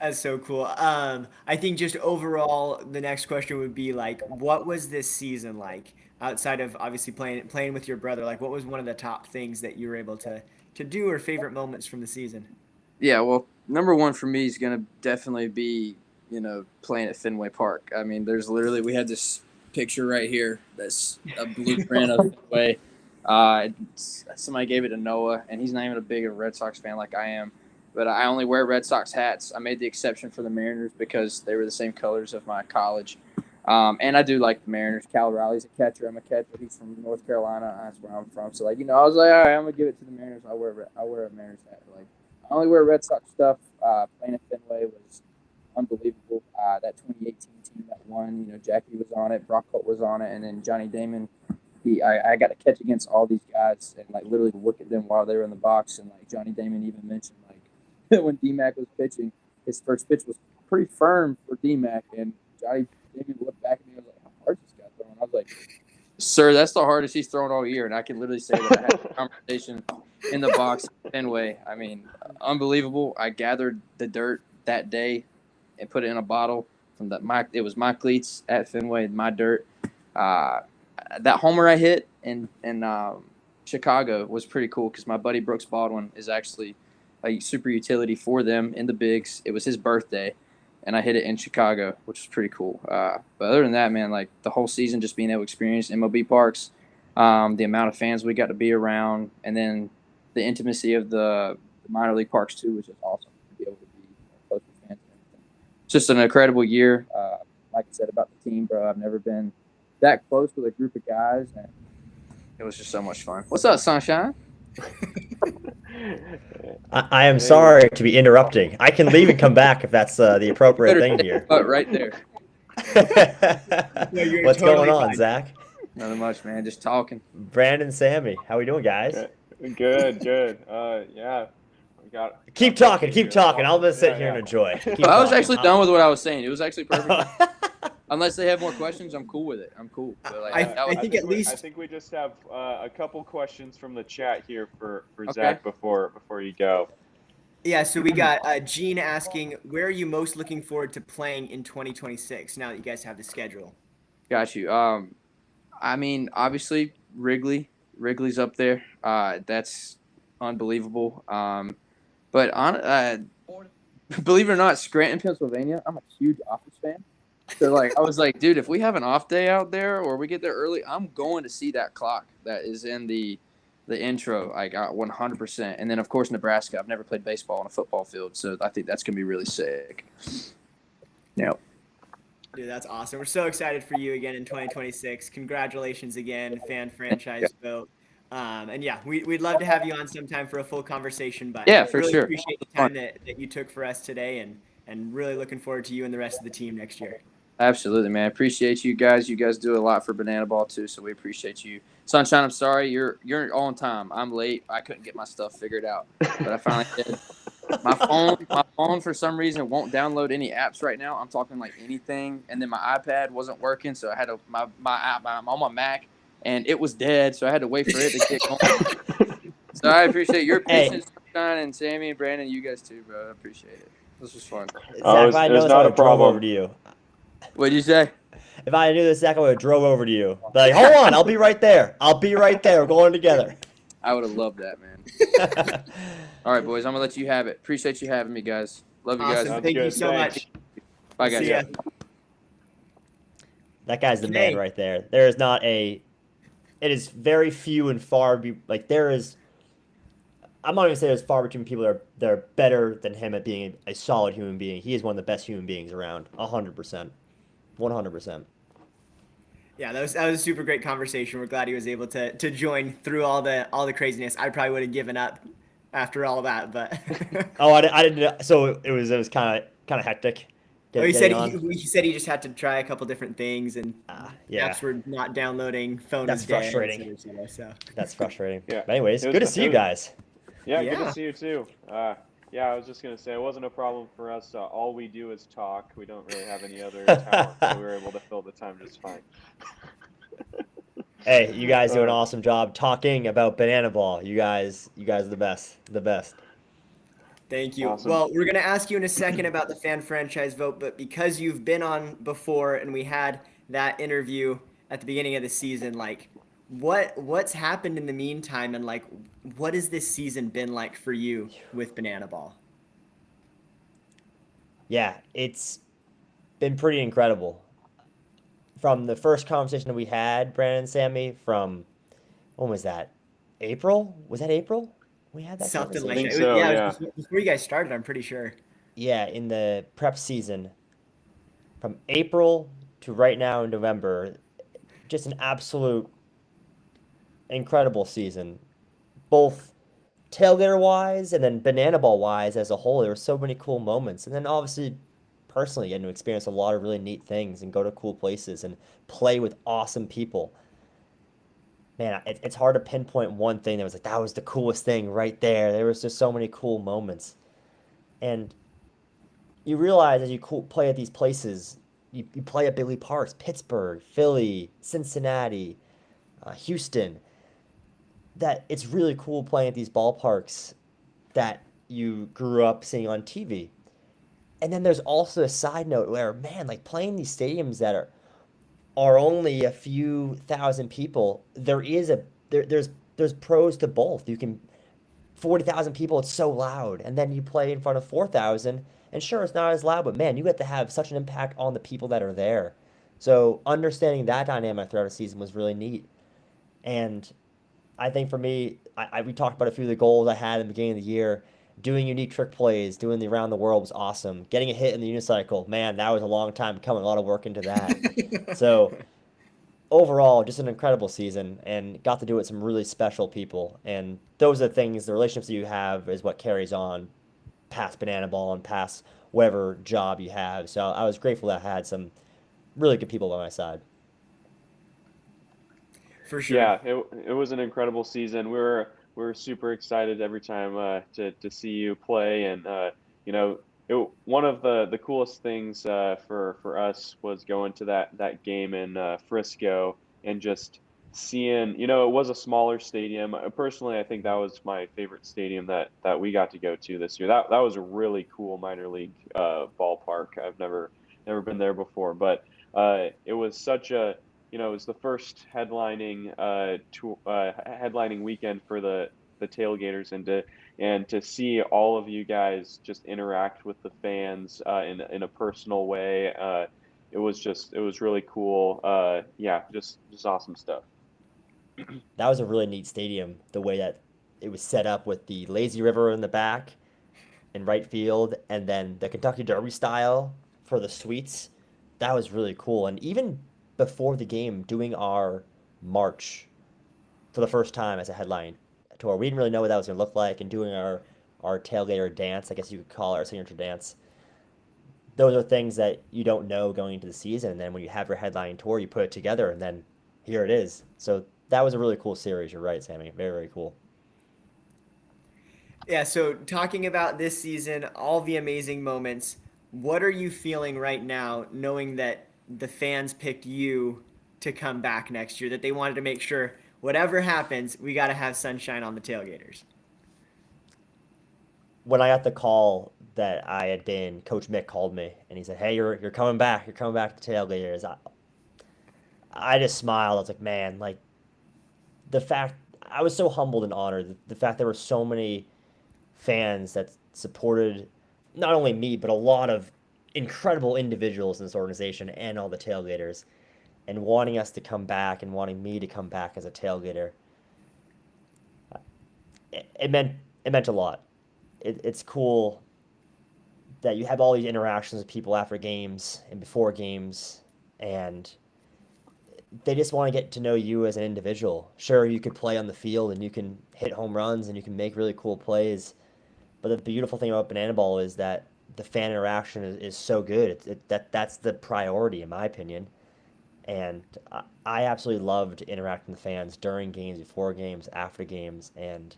That's so cool. I think just overall, the next question would be like, what was this season like outside of obviously playing with your brother? Like, what was one of the top things that you were able to do or favorite moments from the season? Yeah, well, number one for me is gonna definitely be playing at Fenway Park. I mean, we had this picture right here that's a blueprint of Fenway. Somebody gave it to Noah, and he's not even a big Red Sox fan like I am. But I only wear Red Sox hats. I made the exception for the Mariners because they were the same colors of my college. And I do like the Mariners. Cal Riley's a catcher. I'm a catcher. He's from North Carolina. That's where I'm from. So, I was like, all right, I'm going to give it to the Mariners. I wear a Mariners hat. I only wear Red Sox stuff. Playing at Fenway was unbelievable. That 2018 team that won, Jackie was on it. Brock Holt was on it. And then Johnny Damon. I got to catch against all these guys and, literally look at them while they were in the box. And, Johnny Damon even mentioned, when D-Mac was pitching, his first pitch was pretty firm for D-Mac. And Johnny Damon looked back at me and was like, how hard this guy throwing? I was like, sir, that's the hardest he's thrown all year. And I can literally say that I had a conversation in the box at Fenway. I mean, unbelievable. I gathered the dirt that day and put it in a bottle from it was my cleats at Fenway, my dirt. That homer I hit in Chicago was pretty cool because my buddy Brooks Baldwin is actually a super utility for them in the bigs. It was his birthday, and I hit it in Chicago, which was pretty cool. But other than that, man, the whole season, just being able to experience MLB parks, the amount of fans we got to be around, and then the intimacy of the minor league parks too, which is awesome to be able to be close to fans and everything. It's just an incredible year. Like I said about the team, bro, I've never been that close with a group of guys, and it was just so much fun. What's up, Sunshine? I am sorry to be interrupting. I can leave and come back if that's the appropriate thing here. But right there. What's going on, Zach? Nothing much, man. Just talking. Brandon, Sammy, how we doing, guys? Good. Yeah. Keep talking. I'm gonna sit here and enjoy. I was actually done with what I was saying. It was actually perfect. Unless they have more questions, I'm cool with it. I'm cool. But I think we just have a couple questions from the chat here for Zach before you go. Yeah, so we got Gene asking, where are you most looking forward to playing in 2026 now that you guys have the schedule? Got you. I mean, obviously, Wrigley's up there. That's unbelievable. But believe it or not, Scranton, Pennsylvania, I'm a huge Office fan. So, I was like, dude, if we have an off day out there or we get there early, I'm going to see that clock that is in the intro. I got 100%. And then, of course, Nebraska. I've never played baseball on a football field, so I think that's going to be really sick. Yeah. Dude, that's awesome. We're so excited for you again in 2026. Congratulations again, fan franchise vote. And yeah, we'd love to have you on sometime for a full conversation. But yeah, for really sure. Appreciate the time that you took for us today, and really looking forward to you and the rest of the team next year. Absolutely, man. Appreciate you guys. You guys do a lot for Banana Ball too, so we appreciate you. Sunshine, I'm sorry you're on time. I'm late. I couldn't get my stuff figured out, but I finally did. My phone for some reason won't download any apps right now. I'm talking anything, and then my iPad wasn't working, so I had my app. I'm on my Mac, and it was dead, so I had to wait for it to get going. So I appreciate your patience, Sunshine, and Sammy and Brandon. You guys too, bro. I appreciate it. This was fun. Zach, if I know this, I would have drove over to you. What'd you say? If I knew this, Zach, I would have drove over to you. Hold on, I'll be right there. We're going together. I would have loved that, man. All right, boys, I'm going to let you have it. Appreciate you having me, guys. Love you guys. Thank you so much. Bye, guys. That guy's the man right there. There is not it is very few and far, there is, I'm not even saying there's far between people that are better than him at being a solid human being. He is one of the best human beings around, 100%. 100%. Yeah, that was a super great conversation. We're glad he was able to join through all the craziness. I probably would have given up after all that, but I didn't. So it was kind of hectic. He said he just had to try a couple different things, and apps were not downloading. Phone That's is dead. frustrating. So. That's frustrating. Yeah. But anyways, good to see you guys. Yeah, good to see you too. I was just going to say, it wasn't a problem for us. All we do is talk. We don't really have any other talent, so we were able to fill the time just fine. Hey, you guys do an awesome job talking about Banana Ball. You guys are the best. Thank you. Awesome. Well, we're going to ask you in a second about the fan franchise vote, but because you've been on before and we had that interview at the beginning of the season, what's happened in the meantime, and what has this season been like for you with Banana Ball? Yeah, it's been pretty incredible. From the first conversation that we had, Brandon and Sammy, from when was that? April? Was that April? We had that Something I like conversation. think that. so. Yeah, it Yeah. was before you guys started, I'm pretty sure. Yeah, in the prep season from April to right now in November, just an absolute incredible season, both tailgater wise and then banana ball wise as a whole. There were so many cool moments, and then obviously personally getting to experience a lot of really neat things and go to cool places and play with awesome people. Man, it's hard to pinpoint one thing that was like that was the coolest thing right there. There was just so many cool moments, and you realize as you play at these places, you play at Big Parks, Pittsburgh, Philly, Cincinnati, Houston, that it's really cool playing at these ballparks that you grew up seeing on TV. And then there's also a side note where, man, like playing these stadiums that are only a few thousand people, there's pros to both. You can 40,000 people, it's so loud, and then you play in front of 4,000, and sure, it's not as loud, but man, you get to have such an impact on the people that are there. So understanding that dynamic throughout a season was really neat. And I think for me, we talked about a few of the goals I had in the beginning of the year. Doing unique trick plays, doing the around the world was awesome. Getting a hit in the unicycle, man, that was a long time coming. A lot of work into that. So overall, just an incredible season, and got to do it with some really special people. And those are the things, the relationships that you have is what carries on past banana ball and past whatever job you have. So I was grateful that I had some really good people by my side. For sure. Yeah, it was an incredible season. We were super excited every time to see you play, and you know, one of the coolest things for us was going to that game in Frisco and just seeing. It was a smaller stadium. Personally, I think that was my favorite stadium that we got to go to this year. That was a really cool minor league ballpark. I've never been there before, but it was such a it was the first headlining weekend for the tailgaters, and to see all of you guys just interact with the fans in a personal way. It was really cool. Yeah, just awesome stuff. That was a really neat stadium, the way that it was set up with the lazy river in the back in right field, and then the Kentucky Derby style for the suites. That was really cool. And even before the game, doing our march for the first time as a headline tour, we didn't really know what that was going to look like, and doing our tailgater dance, I guess you could call it our signature dance. Those are things that you don't know going into the season, and then when you have your headline tour, you put it together, and then here it is. So that was a really cool series. You're right, Sammy. Very, very cool. Yeah, so talking about this season, all the amazing moments, what are you feeling right now knowing that the fans picked you to come back next year, that they wanted to make sure whatever happens, we got to have sunshine on the tailgaters? When I got the call that I had been, Coach Mick called me and he said, "Hey, you're coming back. You're coming back to tailgaters." I just smiled. I was like, man, like the fact I was so humbled and honored. The fact there were so many fans that supported not only me but a lot of incredible individuals in this organization and all the tailgaters, and wanting us to come back and wanting me to come back as a tailgater. It meant a lot. It's cool that you have all these interactions with people after games and before games, and they just want to get to know you as an individual. Sure, you could play on the field and you can hit home runs and you can make really cool plays, but the beautiful thing about banana ball is that the fan interaction is so good. That's the priority in my opinion. And I absolutely loved interacting with fans during games, before games, after games, and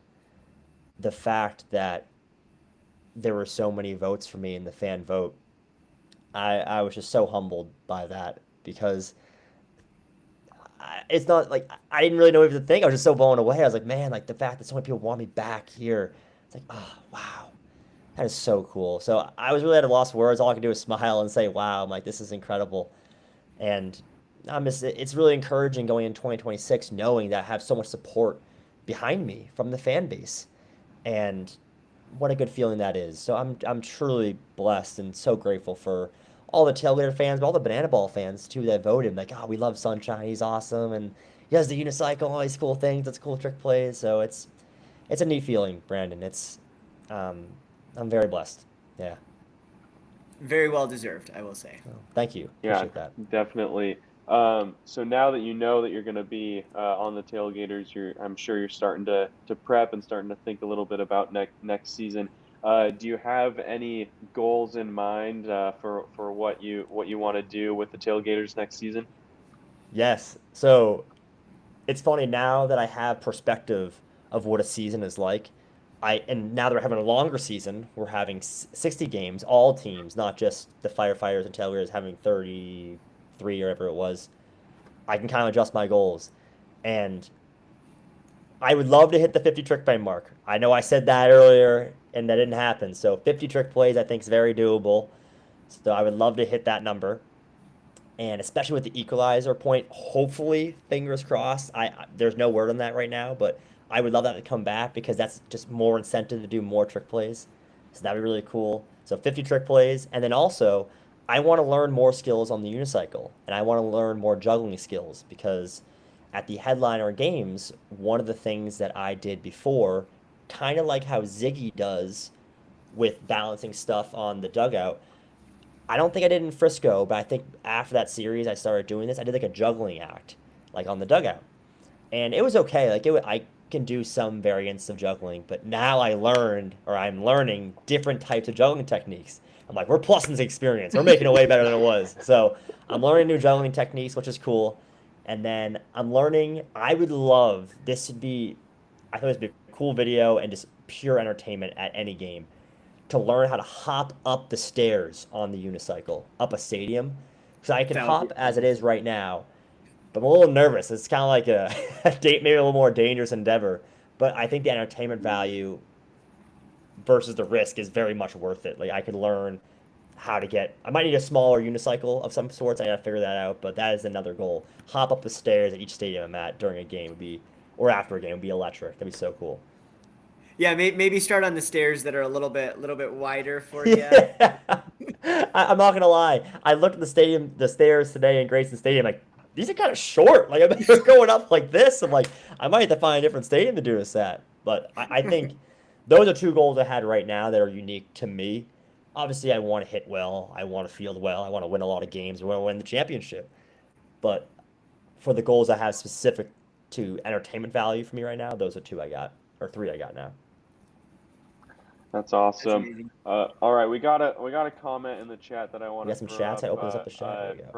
the fact that there were so many votes for me in the fan vote, I was just so humbled by that because it's not like I didn't really know what to think. I was just so blown away. I was like, man, like the fact that so many people want me back here. It's like, oh wow, that is so cool. So I was really at a loss for words. All I could do was smile and say, wow, I'm like, this is incredible. And it's really encouraging going in 2026, knowing that I have so much support behind me from the fan base. And what a good feeling that is. So I'm truly blessed and so grateful for all the tailgater fans, but all the banana ball fans too that voted. Like, oh, we love Sunshine. He's awesome, and he has the unicycle, all these cool things, that's cool trick plays. So it's a neat feeling, Brandon. I'm very blessed. Yeah. Very well deserved, I will say. Oh, thank you. Yeah, Appreciate that. definitely. So now that you know that you're going to be on the Tailgaters, I'm sure you're starting to prep and starting to think a little bit about next season. Do you have any goals in mind for what you want to do with the Tailgaters next season? Yes. So it's funny now that I have perspective of what a season is like. And now that we're having a longer season, we're having 60 games, all teams, not just the firefighters and tailgaters having 33 or whatever it was. I can kind of adjust my goals, and I would love to hit the 50 trick play mark. I know I said that earlier, and that didn't happen. So 50 trick plays, I think, is very doable. So I would love to hit that number, and especially with the equalizer point, hopefully, fingers crossed. There's no word on that right now, but I would love that to come back because that's just more incentive to do more trick plays. So that'd be really cool. So 50 trick plays, and then also I want to learn more skills on the unicycle, and I want to learn more juggling skills because at the headliner games, one of the things that I did before, kind of like how Ziggy does with balancing stuff on the dugout. I don't think I did in Frisco, but I think after that series I started doing this. I did like a juggling act, like on the dugout, and it was okay. I can do some variants of juggling, but now I'm learning different types of juggling techniques. I'm like, we're plussing the experience. We're making it way better than it was. So I'm learning new juggling techniques, which is cool. And then I'm learning. I would love this would be. I thought this would be a cool video and just pure entertainment at any game to learn how to hop up the stairs on the unicycle up a stadium. So I can hop as it is right now, but I'm a little nervous. It's kind of like maybe a little more dangerous endeavor. But I think the entertainment value versus the risk is very much worth it. Like I could learn how to get. I might need a smaller unicycle of some sorts. I gotta figure that out. But that is another goal. Hop up the stairs at each stadium I'm at during a game or after a game would be electric. That'd be so cool. Yeah, maybe start on the stairs that are a little bit wider for you. Yeah. I'm not gonna lie. I looked at the stairs today in Grayson Stadium. Like these are kind of short. Like I'm just going up like this. I'm like I might have to find a different stadium to do this at. But I think those are two goals I had right now that are unique to me. Obviously, I want to hit well. I want to field well. I want to win a lot of games. I want to win the championship. But for the goals I have specific to entertainment value for me right now, those are two I got, or three I got now. That's awesome. All right, we got a comment in the chat that I want to some throw chats. up, I opened this up the chat.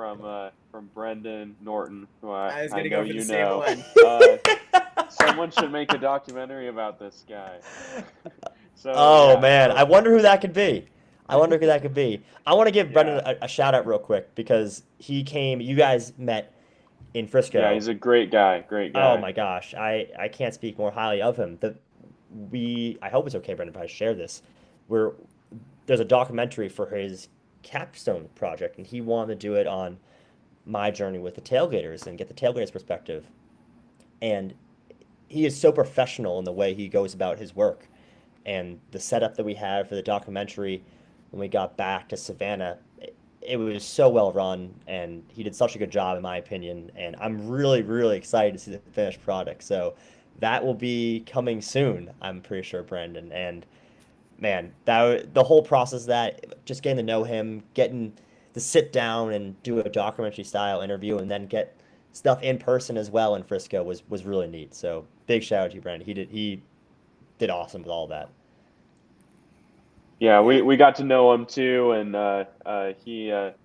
From Brendan Norton, who I was I gonna know go for you the same know. one. Someone should make a documentary about this guy. So, oh yeah, man, I wonder who that could be. I want to give Brendan a shout out real quick because he came. You guys met in Frisco. Yeah, he's a great guy. Oh my gosh, I can't speak more highly of him. I hope it's okay, Brendan, if I share this. There's a documentary for his capstone project, and he wanted to do it on my journey with the tailgaters and get the tailgaters perspective. And he is so professional in the way he goes about his work. And the setup that we had for the documentary when we got back to Savannah, it was so well run, and he did such a good job, in my opinion. And I'm really, really excited to see the finished product. So that will be coming soon, I'm pretty sure, Brandon. And man, the whole process of that, just getting to know him, getting to sit down and do a documentary style interview, and then get stuff in person as well in Frisco was really neat. So big shout out to you, Brandon. He did awesome with all that. Yeah, we got to know him too, and he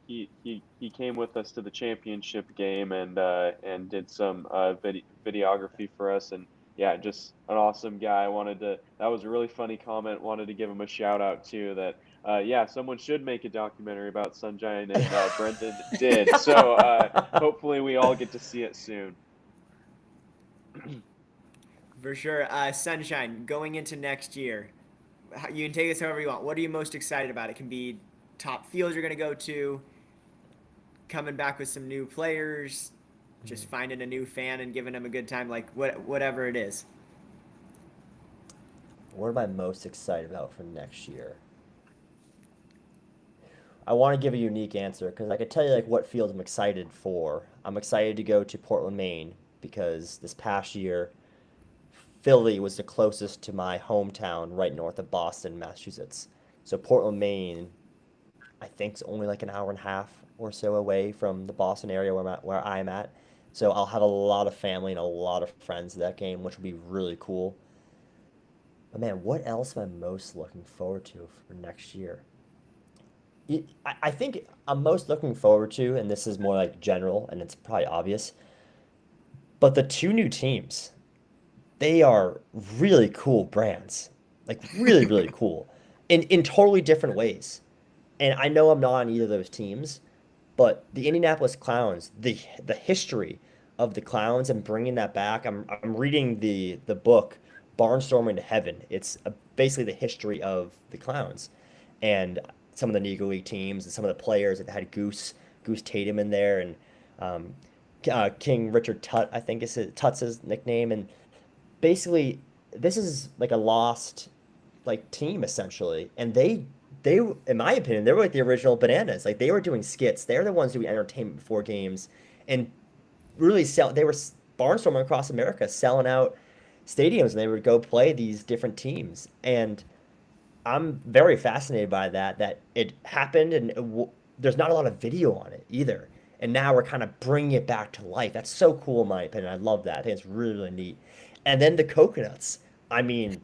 came with us to the championship game and did some videography for us, and yeah, just an awesome guy. That was a really funny comment. Wanted to give him a shout out too. That someone should make a documentary about Sunshine, and Brendan did. So hopefully we all get to see it soon. For sure. Sunshine, going into next year, you can take this however you want. What are you most excited about? It can be top fields you're going to go to, coming back with some new players, just finding a new fan and giving them a good time, like whatever it is. What am I most excited about for next year? I want to give a unique answer because I could tell you like what field I'm excited for. I'm excited to go to Portland, Maine because this past year, Philly was the closest to my hometown, right north of Boston, Massachusetts. So Portland, Maine, I think is only like an hour and a half or so away from the Boston area where I'm at. So I'll have a lot of family and a lot of friends at that game, which will be really cool. But man, what else am I most looking forward to for next year? I think I'm most looking forward to, and this is more like general, and it's probably obvious, but the two new teams, they are really cool brands. Like really, really cool. In totally different ways. And I know I'm not on either of those teams, but the Indianapolis Clowns, the history of the Clowns and bringing that back. I'm reading the book Barnstorming to Heaven. It's basically the history of the Clowns and some of the Negro League teams and some of the players that had Goose Tatum in there and King Richard Tutt, I think is Tutt's nickname. And basically, this is like a lost like team essentially, and they, in my opinion, they were like the original Bananas. Like they were doing skits. They're the ones doing entertainment before games, and really sell. They were barnstorming across America, selling out stadiums, and they would go play these different teams. And I'm very fascinated by that. That it happened, and there's not a lot of video on it either. And now we're kind of bringing it back to life. That's so cool, in my opinion. I love that. I think it's really, really neat. And then the coconuts. I mean,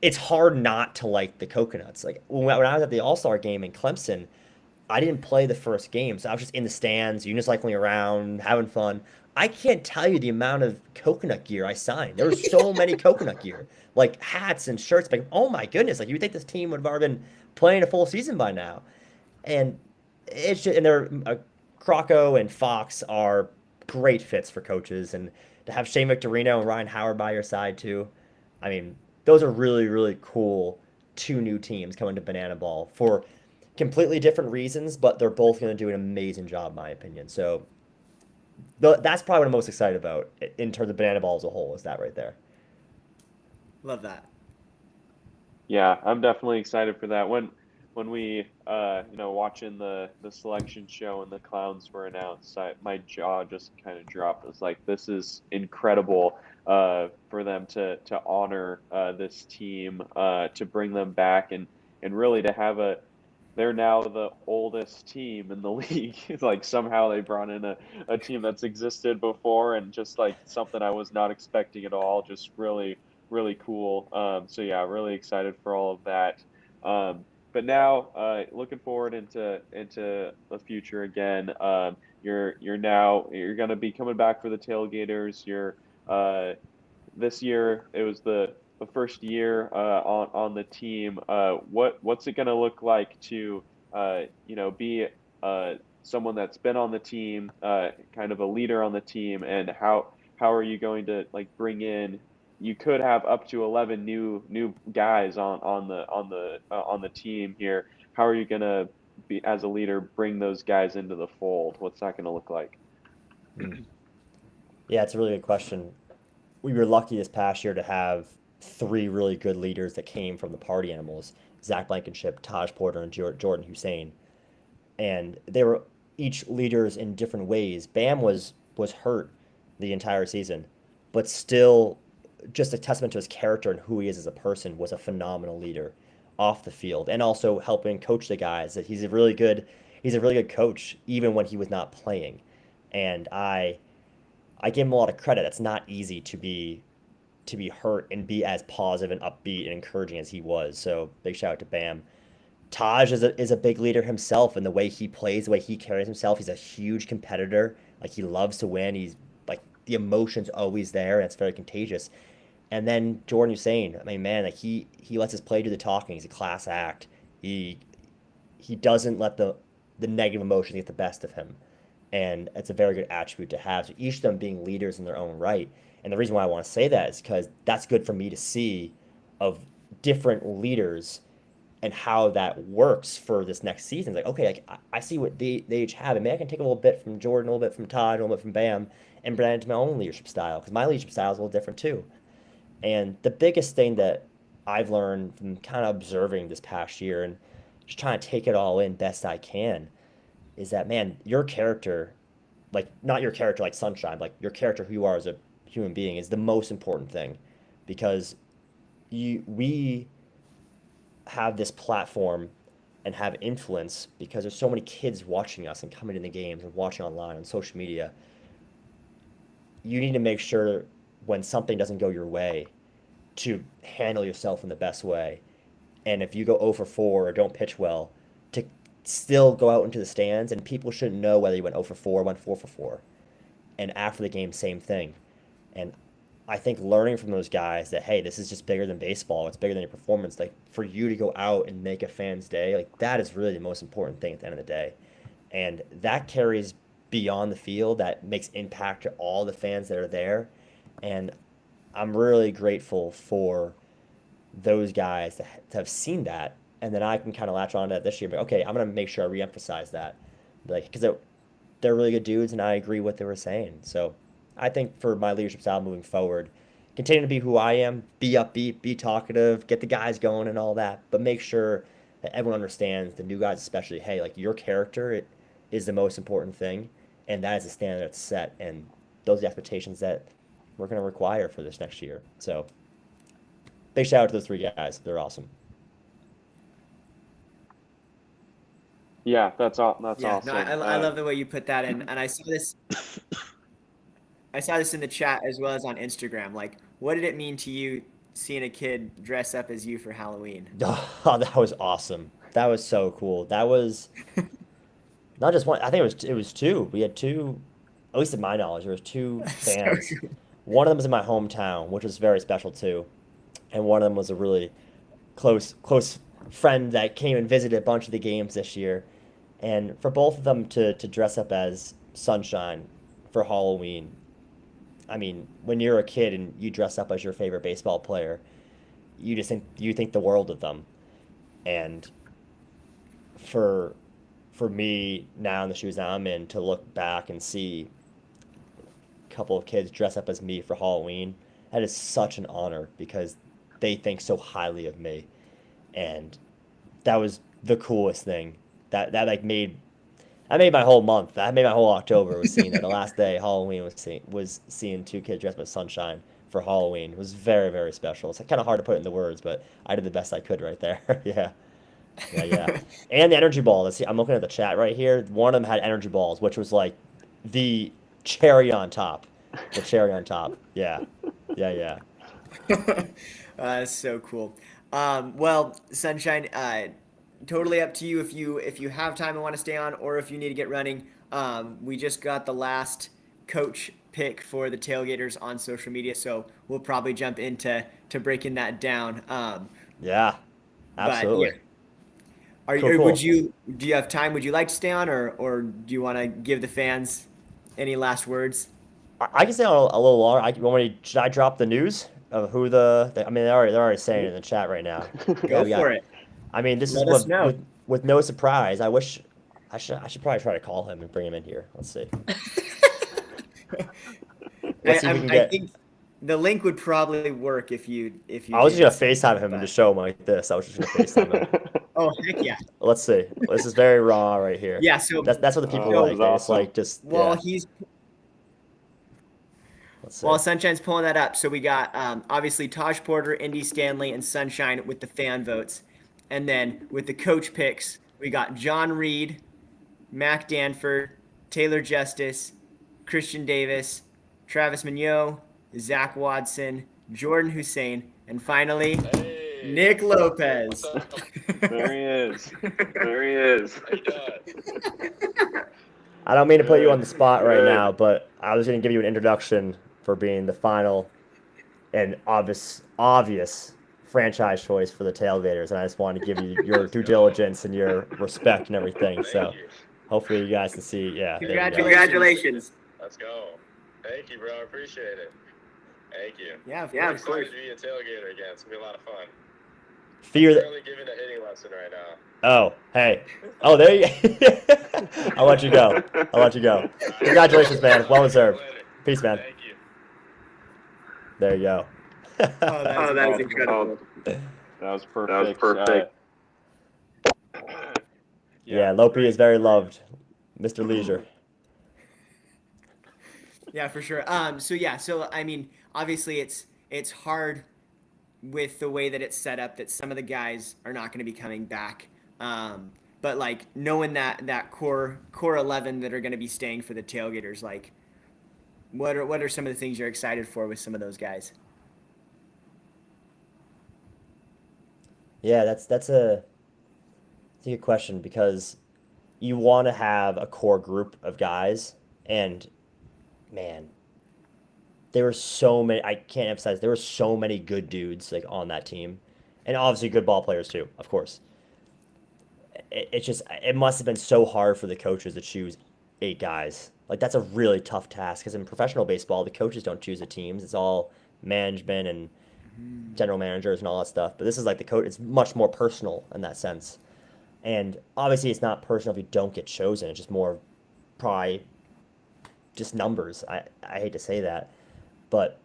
it's hard not to like the coconuts. Like when I was at the All-Star game in Clemson, I didn't play the first game, so I was just in the stands, unicycling around, having fun. I can't tell you the amount of coconut gear I signed. There was so many coconut gear, like hats and shirts. Like, oh my goodness! Like you would think this team would have already been playing a full season by now, and it's just, and they're Crocco and Fox are great fits for coaches, and to have Shane Victorino and Ryan Howard by your side too. I mean, those are really, really cool two new teams coming to Banana Ball for completely different reasons, but they're both going to do an amazing job, in my opinion. So that's probably what I'm most excited about in terms of Banana Ball as a whole, is that right there. Love that. Yeah, I'm definitely excited for that. When we watching the selection show and the Clowns were announced, my jaw just kind of dropped. It was like, this is incredible for them to honor this team, to bring them back and really to have they're now the oldest team in the league. It's like somehow they brought in a team that's existed before, and just like something I was not expecting at all. Just really, really cool. So yeah, really excited for all of that. But now, looking forward into the future again. You're going to be coming back for the Tailgaters. This year it was the first year on the team. What's it going to look like to be someone that's been on the team, kind of a leader on the team, and how are you going to like bring in? You could have up to 11 new guys on the team here. How are you going to be, as a leader, bring those guys into the fold? What's that going to look like? Yeah, it's a really good question. We were lucky this past year to have three really good leaders that came from the Party Animals: Zach Blankenship, Taj Porter, and Jordan Hussein. And they were each leaders in different ways. Bam was hurt the entire season, but still, just a testament to his character and who he is as a person, was a phenomenal leader off the field, and also helping coach the guys. That he's a really good coach even when he was not playing. And I give him a lot of credit. It's not easy to be hurt and be as positive and upbeat and encouraging as he was. So big shout out to Bam. Taj is a big leader himself in the way he plays, the way he carries himself. He's a huge competitor. Like he loves to win. He's like the emotion's always there, and it's very contagious. And then Jordan Hussein, I mean, man, like he lets his play do the talking. He's a class act. He doesn't let the negative emotions get the best of him, and it's a very good attribute to have. So each of them being leaders in their own right. And the reason why I want to say that is because that's good for me to see of different leaders and how that works for this next season. It's like, okay, like I see what they each have, and maybe I can take a little bit from Jordan, a little bit from Todd, a little bit from Bam, and bring it into my own leadership style, because my leadership style is a little different too. And the biggest thing that I've learned from kind of observing this past year and just trying to take it all in best I can is that, man, your character like not your character like Sunshine, like your character who you are as a human being is the most important thing, because we have this platform and have influence because there's so many kids watching us and coming to the games and watching online on social media. You need to make sure when something doesn't go your way to handle yourself in the best way. And if you go 0 for 4 or don't pitch well, to still go out into the stands, and people shouldn't know whether you went 0 for 4 or went 4 for 4. And after the game, same thing. And I think learning from those guys that, hey, this is just bigger than baseball. It's bigger than your performance. Like, for you to go out and make a fan's day, like, that is really the most important thing at the end of the day. And that carries beyond the field. That makes impact to all the fans that are there. And I'm really grateful for those guys to have seen that. And then I can kind of latch on to that this year. But, okay, I'm going to make sure I reemphasize that. Like, because they're really good dudes, and I agree with what they were saying. So I think for my leadership style moving forward, continue to be who I am, be upbeat, be talkative, get the guys going and all that, but make sure that everyone understands, the new guys especially, hey, like, your character is the most important thing, and that is the standard that's set, and those are the expectations that we're going to require for this next year. So big shout out to those 3 guys. They're awesome. Yeah, that's awesome. No, I love the way you put that in, and I saw this in the chat as well as on Instagram. Like, what did it mean to you seeing a kid dress up as you for Halloween? Oh, that was awesome. That was so cool. That was not just one. I think it was 2. We had 2, at least in my knowledge, there was 2 fans. So One of them was in my hometown, which was very special too, and one of them was a really close friend that came and visited a bunch of the games this year. And for both of them to dress up as Sunshine for Halloween, I mean, when you're a kid and you dress up as your favorite baseball player, you think the world of them. And for me now in the shoes that I'm in, to look back and see a couple of kids dress up as me for Halloween, that is such an honor because they think so highly of me. And that was the coolest thing. That like made my whole month. That made my whole October was seeing that. The last day Halloween was seeing 2 kids dressed as Sunshine for Halloween. It was very, very special. It's kind of hard to put into words, but I did the best I could right there. Yeah. And the energy ball. Let's see. I'm looking at the chat right here. One of them had energy balls, which was like the cherry on top. The cherry on top. Yeah. That's so cool. Well, Sunshine, totally up to you if you have time and want to stay on, or if you need to get running. We just got the last coach pick for the Tailgaters on social media, so we'll probably jump into breaking that down. Yeah, absolutely. But, yeah. Cool. Do you have time? Would you like to stay on, or do you want to give the fans any last words? I can stay on a little longer. Should I drop the news of who I mean, they're already saying it in the chat right now. Go for it. I mean, this is with no surprise. I should probably try to call him and bring him in here. Let's see. I think the link would probably work if you. I was just gonna FaceTime him and just show him like this. I was just gonna FaceTime him. Oh, heck yeah! Let's see. This is very raw right here. Yeah, so that's what the people like. Awesome. It's like just. Well, yeah. While Sunshine's pulling that up, so we got obviously Taj Porter, Indy Stanley, and Sunshine with the fan votes. And then with the coach picks, we got John Reed, Mac Danford, Taylor Justice, Christian Davis, Travis Mignot, Zach Watson, Jordan Hussein, and finally, Nick Lopez. There he is. There he is. I don't mean to put you on the spot right now, but I was going to give you an introduction for being the final and obvious franchise choice for the Tailgaters, and I just wanted to give you your due diligence and your respect and everything. So hopefully you guys can see. Yeah. Congratulations. Let's go. Thank you, bro. I appreciate it. Thank you. Yeah, of course. Excited to be a tailgater again. It's gonna be a lot of fun. Fear that. I'm really giving a hitting lesson right now. Oh, hey. Oh, there you go. I'll let you go. Congratulations, man. Well deserved. Peace, man. Thank you. There you go. that was incredible. That was perfect. Yeah, Lopi is very loved. Mr. Leisure. Yeah, for sure. So I mean, obviously it's hard with the way that it's set up that some of the guys are not going to be coming back. But like knowing that core 11 that are going to be staying for the tailgaters, like what are some of the things you're excited for with some of those guys? Yeah, that's a good question because you want to have a core group of guys, and man, there were so many. I can't emphasize there were so many good dudes like on that team, and obviously good ball players too, of course. It's just it must have been so hard for the coaches to choose 8 guys. Like that's a really tough task because in professional baseball, the coaches don't choose the teams. It's all management and general managers and all that stuff. But this is like the coach. It's much more personal in that sense. And obviously, it's not personal if you don't get chosen. It's just more probably just numbers. I hate to say that, but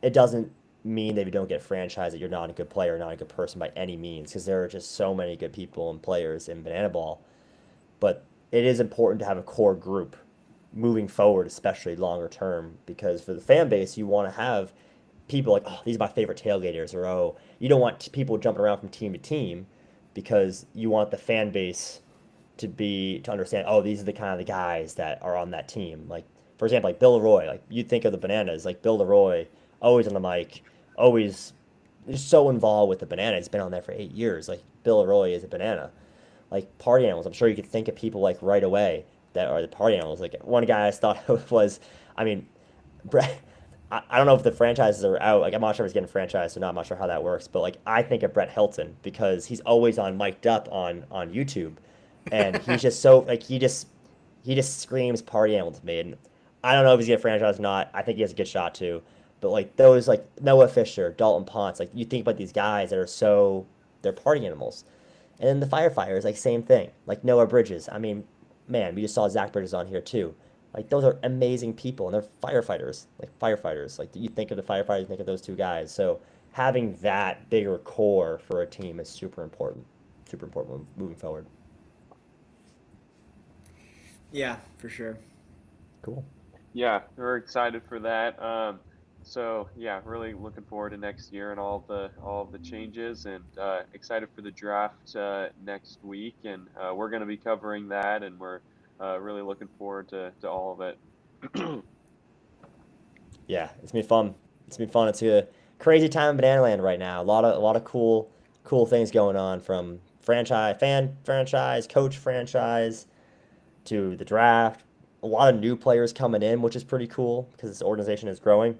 it doesn't mean that if you don't get franchised that you're not a good player, not a good person by any means, because there are just so many good people and players in banana ball. But it is important to have a core group moving forward, especially longer term, because for the fan base, you want to have people like, oh, these are my favorite tailgaters, or oh, you don't want people jumping around from team to team because you want the fan base to understand, oh, these are the kind of the guys that are on that team. Like for example, like Bill Leroy, like you think of the Bananas, like Bill Leroy, always on the mic, always just so involved with the Banana. He's been on there for 8 years. Like Bill Leroy is a Banana. Like party animals, I'm sure you could think of people like right away that are the party animals. Like one guy I thought was, I mean, Brett. I don't know if the franchises are out. Like I'm not sure if he's getting franchised or not. I'm not sure how that works. But like I think of Brett Hilton because he's always on mic'd up on YouTube, and he's just so like he just screams party animal to me. And I don't know if he's getting franchised or not. I think he has a good shot too. But like those like Noah Fisher, Dalton Ponce, like you think about these guys that are so they're party animals. And then the firefighters, like same thing. Like Noah Bridges. I mean, man, we just saw Zach Bridges on here too. Like those are amazing people, and they're firefighters. Like firefighters. Like you think of the firefighters, you think of those two guys. So having that bigger core for a team is super important. Super important moving forward. Yeah, for sure. Cool. Yeah, we're excited for that. So yeah, really looking forward to next year and all of the changes, and excited for the draft next week. And we're going to be covering that, and we're really looking forward to all of it. Yeah, it's been fun. It's been fun. It's a crazy time in Banana Land right now. A lot of cool things going on from fan franchise, coach franchise to the draft. A lot of new players coming in, which is pretty cool because this organization is growing.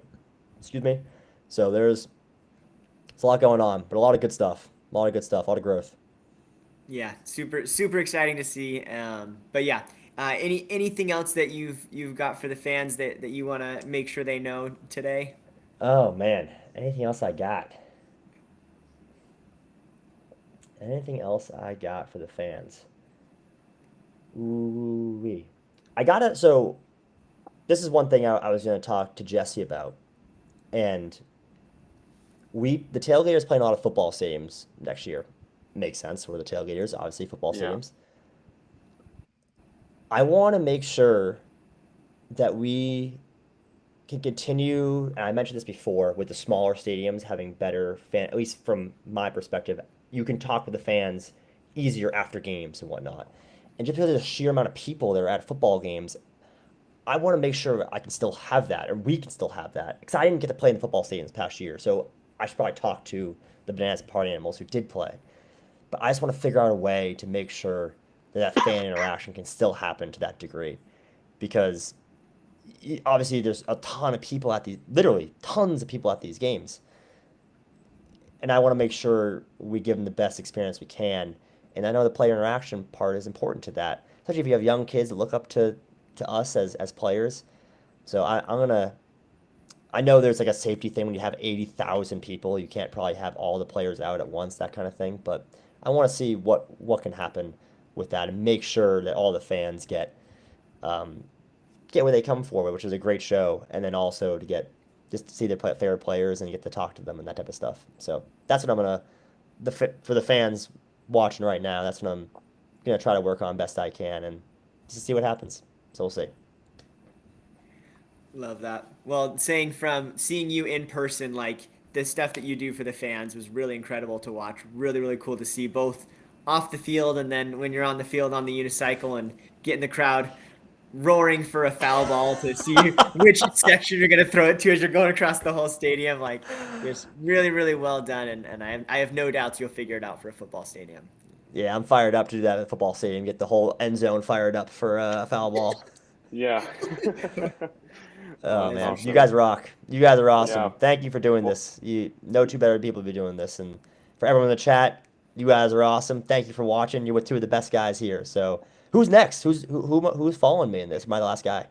Excuse me. So it's a lot going on, but a lot of good stuff. A lot of good stuff. A lot of growth. Yeah, super exciting to see. But yeah, anything else that you've got for the fans that you want to make sure they know today? Oh man, anything else I got? Anything else I got for the fans? Ooh wee. I got it. So this is one thing I was going to talk to Jesse about, and the tailgaters playing a lot of football stadiums next year. Makes sense. We're the tailgaters, obviously football Yeah. stadiums. I want to make sure that we can continue, and I mentioned this before, with the smaller stadiums having better fan, at least from my perspective, you can talk with the fans easier after games and whatnot. And just because of the sheer amount of people that are at football games, I want to make sure I can still have that, or we can still have that. Because I didn't get to play in the football stadiums past year, so I should probably talk to the Bananas and Party Animals who did play. But I just want to figure out a way to make sure that fan interaction can still happen to that degree. Because obviously there's a ton of people at these, literally tons of people at these games. And I want to make sure we give them the best experience we can. And I know the player interaction part is important to that, especially if you have young kids that look up to us as players. So I know there's like a safety thing when you have 80,000 people. You can't probably have all the players out at once, that kind of thing. But I want to see what can happen with that and make sure that all the fans um, get what they come for, which is a great show, and then also to get just to see their favorite players and get to talk to them and that type of stuff. So that's what I'm gonna for the fans watching right now. That's what I'm gonna try to work on best I can and just see what happens. So we'll see. Love that. Well, saying from seeing you in person, like the stuff that you do for the fans was really incredible to watch. Really, really cool to see both off the field and then when you're on the field on the unicycle and getting the crowd roaring for a foul ball to see which section you're going to throw it to as you're going across the whole stadium. Like, just really, really well done. And I have no doubts you'll figure it out for a football stadium. Yeah, I'm fired up to do that at the football stadium. Get the whole end zone fired up for a foul ball. Yeah. Oh man, awesome. you guys rock. You guys are awesome. Yeah. Thank you for doing this. You know two better people to be doing this, and for everyone in the chat, you guys are awesome. Thank you for watching. You're with two of the best guys here. So who's next? Who's following me in this? Am I the last guy?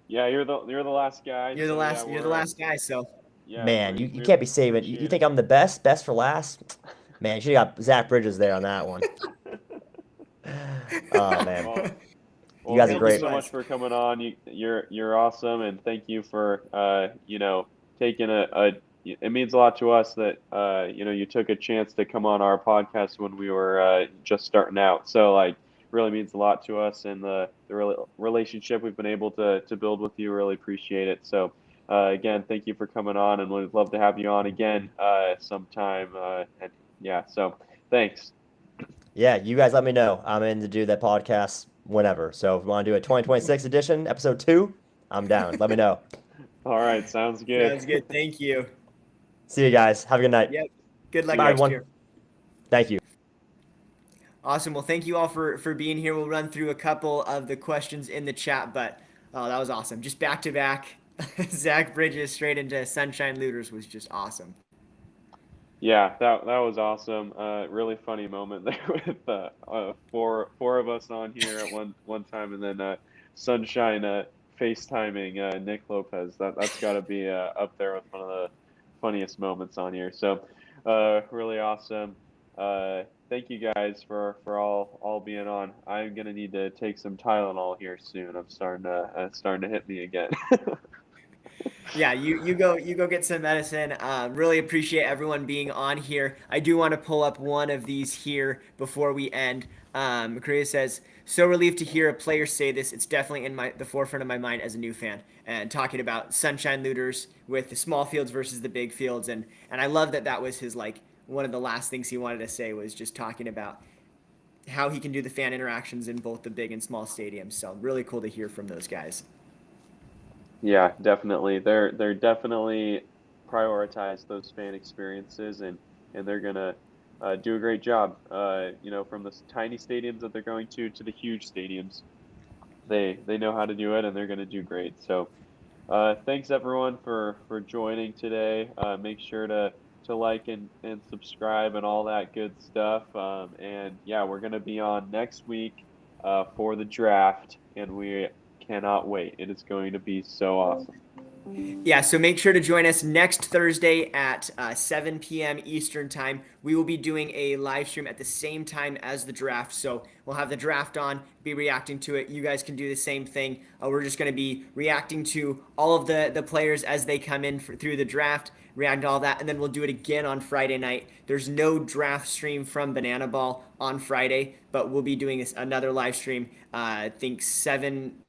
Yeah, you're the last guy. You're the so, last. Yeah, you're the last guy. So. Yeah, Man, you can't be saving. You think I'm the best for last? Man, you should have got Zach Bridges there on that one. Oh man. Well, You guys are thank great. you so much for coming on. You're awesome, and thank you for taking it means a lot to us that you took a chance to come on our podcast when we were just starting out. So like really means a lot to us, and the relationship we've been able to build with you, really appreciate it. So again, thank you for coming on, and we'd love to have you on again sometime. And yeah, so thanks. Yeah, you guys let me know. I'm in to do that podcast whenever. So if you want to do a 2026 edition, episode 2, I'm down. Let me know. All right, sounds good. Sounds good. Thank you. See you guys. Have a good night. Yep. Good luck Bye, next everyone. year. Thank you. Awesome. Well, thank you all for being here. We'll run through a couple of the questions in the chat, but that was awesome. Just back to back. Zach Bridges straight into Sunshine Luders was just awesome. Yeah, that was awesome. Really funny moment there with four of us on here at one time, and then Sunshine FaceTiming Nick Lopez. That's got to be up there with one of the funniest moments on here. So really awesome. Thank you guys for all being on. I'm gonna need to take some Tylenol here soon. I'm starting to hit me again. Yeah, you go get some medicine. Really appreciate everyone being on here. I do want to pull up one of these here before we end. Maria says, "So relieved to hear a player say this. It's definitely in the forefront of my mind as a new fan." And talking about Sunshine Looters with the small fields versus the big fields, and I love that was his like one of the last things he wanted to say was just talking about how he can do the fan interactions in both the big and small stadiums. So really cool to hear from those guys. Yeah, definitely. They're definitely prioritize those fan experiences, and they're gonna do a great job. From the tiny stadiums that they're going to the huge stadiums, they know how to do it, and they're gonna do great. So, thanks everyone for joining today. Make sure to like and subscribe and all that good stuff. And yeah, we're gonna be on next week for the draft, and we cannot wait. It is going to be so awesome. Yeah, so make sure to join us next Thursday at 7 p.m. Eastern Time. We will be doing a live stream at the same time as the draft. So we'll have the draft on, be reacting to it. You guys can do the same thing. We're just going to be reacting to all of the players as they come in through the draft, react to all that, and then we'll do it again on Friday night. There's no draft stream from Banana Ball on Friday, but we'll be doing another live stream, I think 7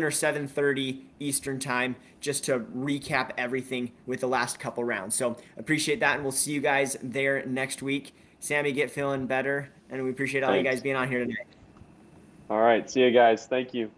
or 7:30 Eastern Time, just to recap everything with the last couple rounds. So appreciate that, and we'll see you guys there next week. Sammy, get feeling better, and we appreciate all you guys being on here tonight. All right, see you guys. Thank you.